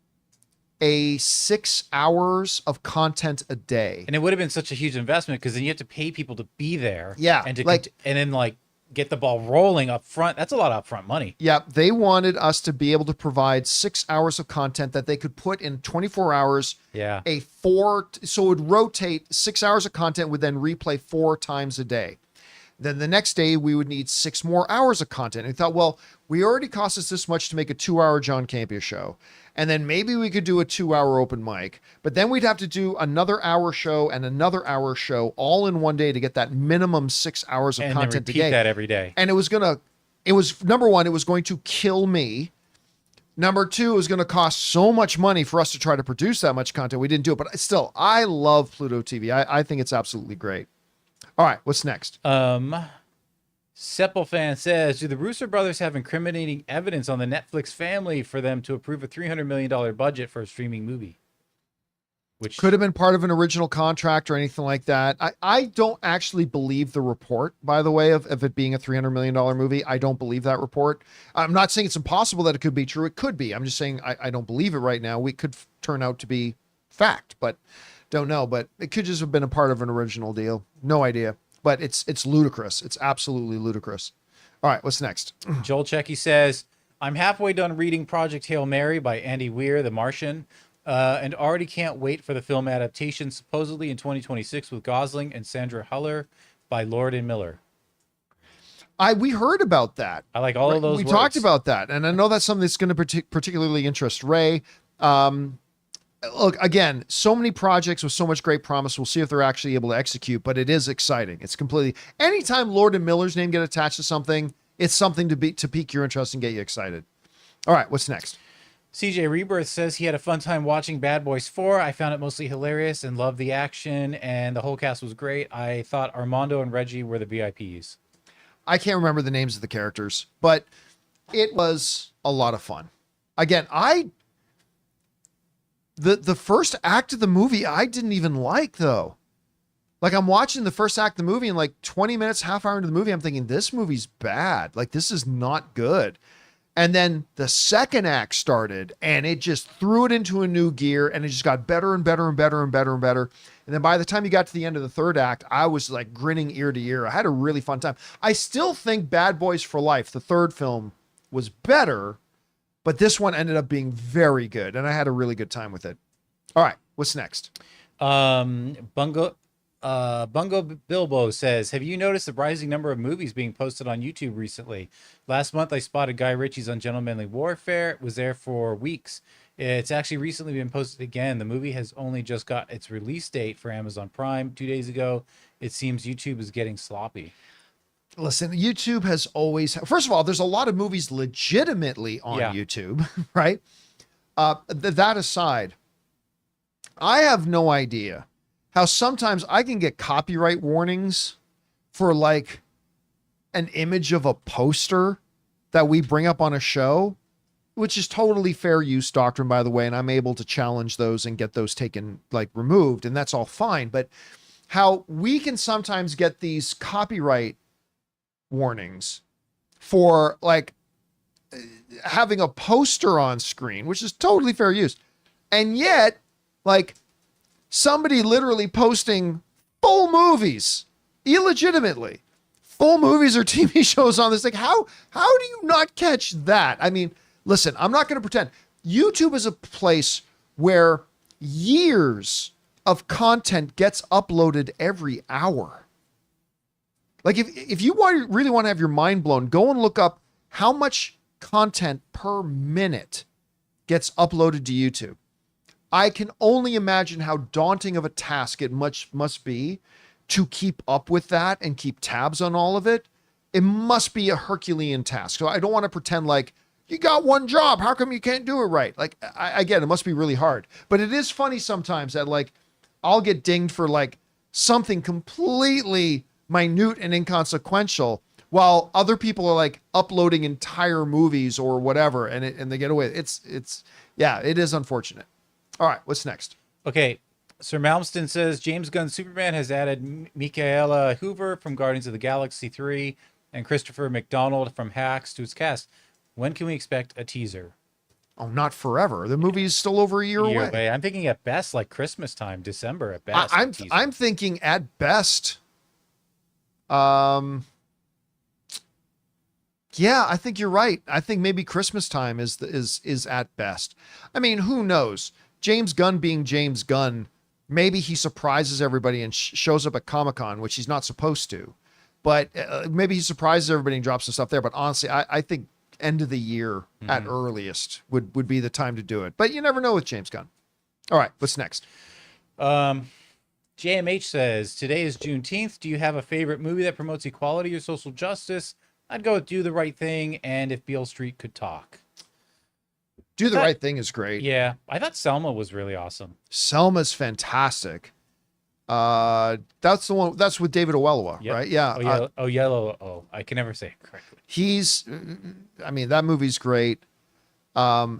a 6 hours of content a day. And it would have been such a huge investment because then you have to pay people to be there. Yeah, And to like- and then like get the ball rolling up front. That's a lot of upfront money. Yeah, they wanted us to be able to provide 6 hours of content that they could put in 24 hours. Yeah. So it would rotate. 6 hours of content would then replay 4 times a day. Then the next day we would need 6 more hours of content. And we thought, well, we already cost us this much to make a 2-hour John Campea show. And then maybe we could do a 2-hour open mic, but then we'd have to do another hour show and another hour show all in one day to get that minimum 6 hours of And then content a repeat day. that every day. And it was number one, it was going to kill me. Number two, it was going to cost so much money for us to try to produce that much content. We didn't do it, but still, I love Pluto TV. I think it's absolutely great. All right, what's next? Sepple says, do the Russo brothers have incriminating evidence on the Netflix family for them to approve a $300 million budget for a streaming movie? Which Could have been part of an original contract or anything like that. I don't actually believe the report, by the way, of it being a $300 million movie. I don't believe that report. I'm not saying it's impossible that it could be true. It could be. I'm just saying I don't believe it right now. We could turn out to be fact, but don't know. But it could just have been a part of an original deal. No idea. But it's ludicrous. It's absolutely ludicrous. All right, what's next? Joel Checky says, I'm halfway done reading Project Hail Mary by Andy Weir, The Martian, and already can't wait for the film adaptation, supposedly in 2026 with Gosling and Sandra Huller by Lord and Miller. We heard about that. I like all of those We words. talked about that, and I know that's something that's going to particularly interest Ray. Look, again, so many projects with so much great promise. We'll see if they're actually able to execute, but it is exciting. It's completely, anytime Lord and Miller's name get attached to something, it's something to pique your interest and get you excited. All right, what's next? CJ Rebirth says he had a fun time watching Bad Boys 4. I found it mostly hilarious and loved the action, and the whole cast was great. I thought Armando and Reggie were the VIPs. I can't remember the names of the characters, but it was a lot of fun. Again, the first act of the movie, I didn't even like, though. Like, I'm watching the first act of the movie, and like 20 minutes, half hour into the movie, I'm thinking, this movie's bad. Like, this is not good. And then the second act started, and it just threw it into a new gear, and it just got better and better and better and better and better. And then by the time you got to the end of the third act, I was like grinning ear to ear. I had a really fun time. I still think Bad Boys for Life, the third film, was better, but this one ended up being very good, and I had a really good time with it. All right, what's next? Bungo Bilbo says, have you noticed the rising number of movies being posted on YouTube recently? Last month, I spotted Guy Ritchie's Ungentlemanly Warfare. It was there for weeks. It's actually recently been posted again. The movie has only just got its release date for Amazon Prime 2 days ago. It seems YouTube is getting sloppy. Listen, YouTube has always, first of all, there's a lot of movies legitimately on YouTube, right? That aside, I have no idea how sometimes I can get copyright warnings for like an image of a poster that we bring up on a show, which is totally fair use doctrine, by the way. And I'm able to challenge those and get those taken, like, removed, and that's all fine. But how we can sometimes get these copyright warnings for like having a poster on screen, which is totally fair use. And yet, like, somebody literally posting full movies illegitimately, full movies or TV shows on this. Like, how do you not catch that? I mean, listen, I'm not going to pretend. YouTube is a place where years of content gets uploaded every hour. Like, if you really want to have your mind blown, go and look up how much content per minute gets uploaded to YouTube. I can only imagine how daunting of a task it must be to keep up with that and keep tabs on all of it. It must be a Herculean task. So I don't want to pretend like you got one job. How come you can't do it right? Like, I get it. It must be really hard. But it is funny sometimes that, like, I'll get dinged for like something completely minute and inconsequential while other people are like uploading entire movies or whatever, and they get away. It is unfortunate. All right, what's next? Okay, Sir Malmston says James Gunn's Superman has added Michaela Hoover from Guardians of the Galaxy 3 and Christopher McDonald from Hacks to its cast. When can we expect a teaser? Oh, not forever. The movie is still over a year away. I'm thinking at best like Christmas time, December at best. I'm thinking at best. Yeah, I think you're right. I think maybe Christmas time is at best. I mean, who knows? James Gunn being James Gunn, maybe he surprises everybody and shows up at Comic-Con, which he's not supposed to. But maybe he surprises everybody and drops some stuff there. But honestly, I think end of the year at earliest would be the time to do it. But you never know with James Gunn. All right, what's next? JMH says, today is Juneteenth. Do you have a favorite movie that promotes equality or social justice? I'd go with Do the Right Thing and If Beale Street Could Talk. Do the Right Thing is great. Yeah, I thought Selma was really awesome. Selma's fantastic. That's the one. That's with David Oyelowo, right? Yeah. I can never say it correctly. I mean, that movie's great. I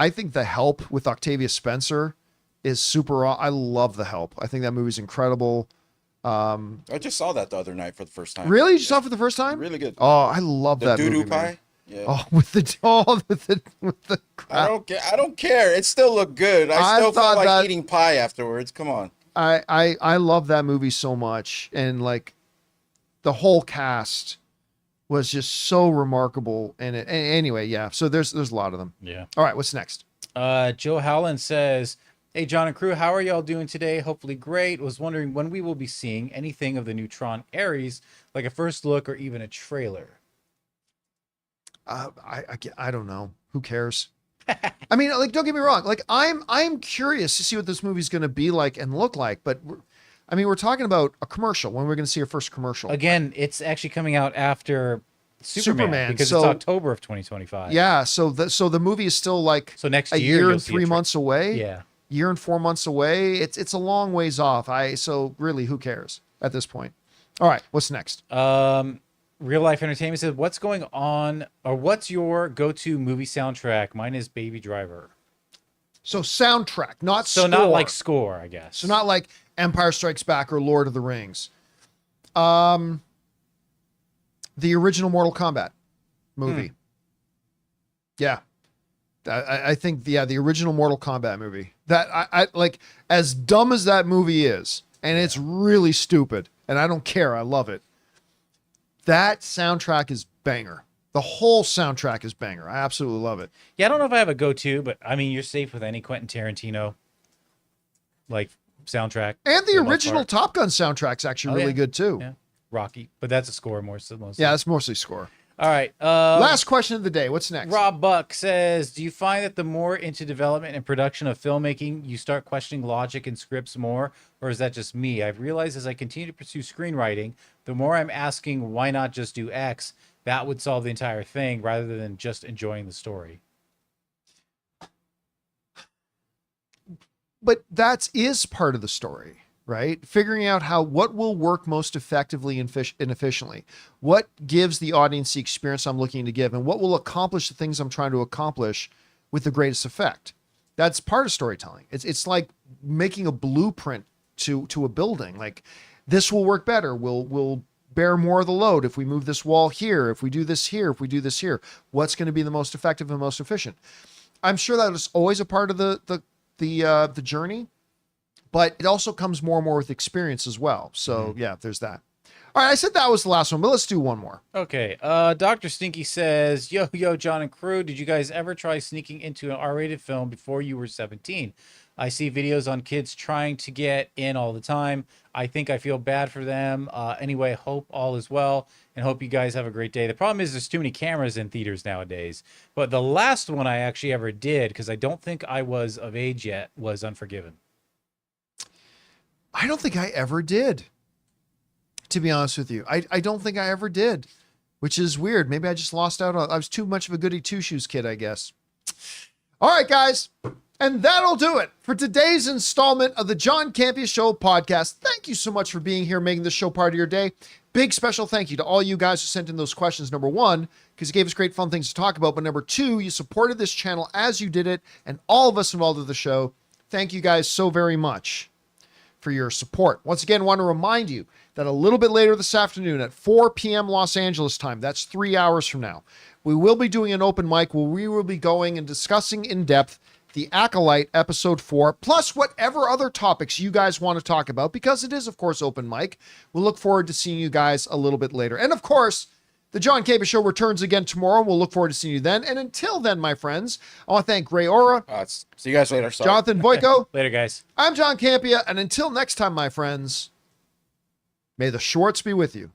think The Help with Octavia Spencer is super. I love The Help. I think that movie's incredible. I just saw that the other night for the first time. Really? You saw it for the first time? Really good. Oh, I love that movie. Doo-doo pie? Man. Yeah. Oh, with the crap. I don't care. It still looked good. I still felt like eating pie afterwards. Come on. I love that movie so much, and like the whole cast was just so remarkable. And anyway, yeah. So there's a lot of them. Yeah. All right, what's next? Joe Howland says, hey, John and crew, how are y'all doing today? Hopefully great. Was wondering when we will be seeing anything of the new Tron Ares, like a first look or even a trailer. I don't know. Who cares? I mean, like, don't get me wrong. Like, I'm curious to see what this movie's going to be like and look like. But we're talking about a commercial. When we're going to see our first commercial. Again, it's actually coming out after Superman because it's October of 2025. Yeah. So the movie is still like next a year and 3 months away. Yeah. Year and 4 months away. It's a long ways off. So really, who cares at this point? All right. What's next? Real Life Entertainment says, what's going on, or what's your go-to movie soundtrack? Mine is Baby Driver. So soundtrack, not score. So not like score, I guess. So not like Empire Strikes Back or Lord of the Rings. The original Mortal Kombat movie. Yeah. I think, the original Mortal Kombat movie. That I like, as dumb as that movie is, and it's really stupid, and I don't care. I love it. That soundtrack is banger. The whole soundtrack is banger. I absolutely love it. Yeah, I don't know if I have a go-to, but I mean, you're safe with any Quentin Tarantino like soundtrack. And the original Top Gun soundtrack's actually really good too. Yeah, Rocky, but that's a score more. Yeah, it's mostly score. All right. Last question of the day. What's next? Rob Buck says, do you find that the more into development and production of filmmaking, you start questioning logic and scripts more, or is that just me? I've realized as I continue to pursue screenwriting, the more I'm asking, why not just do X? That would solve the entire thing rather than just enjoying the story. But that is part of the story, right? Figuring out what will work most effectively and efficiently, what gives the audience the experience I'm looking to give, and what will accomplish the things I'm trying to accomplish with the greatest effect. That's part of storytelling. It's like making a blueprint to a building. Like, this will work better. We'll bear more of the load if we move this wall here, if we do this here, if we do this here. What's going to be the most effective and most efficient? I'm sure that is always a part of the journey, but it also comes more and more with experience as well. So yeah, there's that. All right, I said that was the last one, but let's do one more. Okay. Dr. Stinky says, yo, John and crew, did you guys ever try sneaking into an R-rated film before you were 17? I see videos on kids trying to get in all the time. I think I feel bad for them. Anyway, hope all is well and hope you guys have a great day. The problem is there's too many cameras in theaters nowadays. But the last one I actually ever did, because I don't think I was of age yet, was Unforgiven. I don't think I ever did, to be honest with you. I don't think I ever did, which is weird. Maybe I just lost out on, I was too much of a goody two-shoes kid, I guess. All right, guys. And that'll do it for today's installment of the John Campea Show podcast. Thank you so much for being here, making this show part of your day. Big special thank you to all you guys who sent in those questions. Number one, because you gave us great fun things to talk about. But number two, you supported this channel as you did it, and all of us involved with the show. thank you guys so very much for your support. Once again, want to remind you that a little bit later this afternoon at 4 p.m. Los Angeles time, that's 3 hours from now, we will be doing an open mic where we will be going and discussing in depth the Acolyte episode 4, plus whatever other topics you guys want to talk about, because it is, of course, open mic. We'll look forward to seeing you guys a little bit later. And of course, the John Campea Show returns again tomorrow. We'll look forward to seeing you then. And until then, my friends, I want to thank Ray Ora, See you guys later. Sorry. Jonathan Boyko. Later, guys. I'm John Campea, and until next time, my friends, may the Schwartz be with you.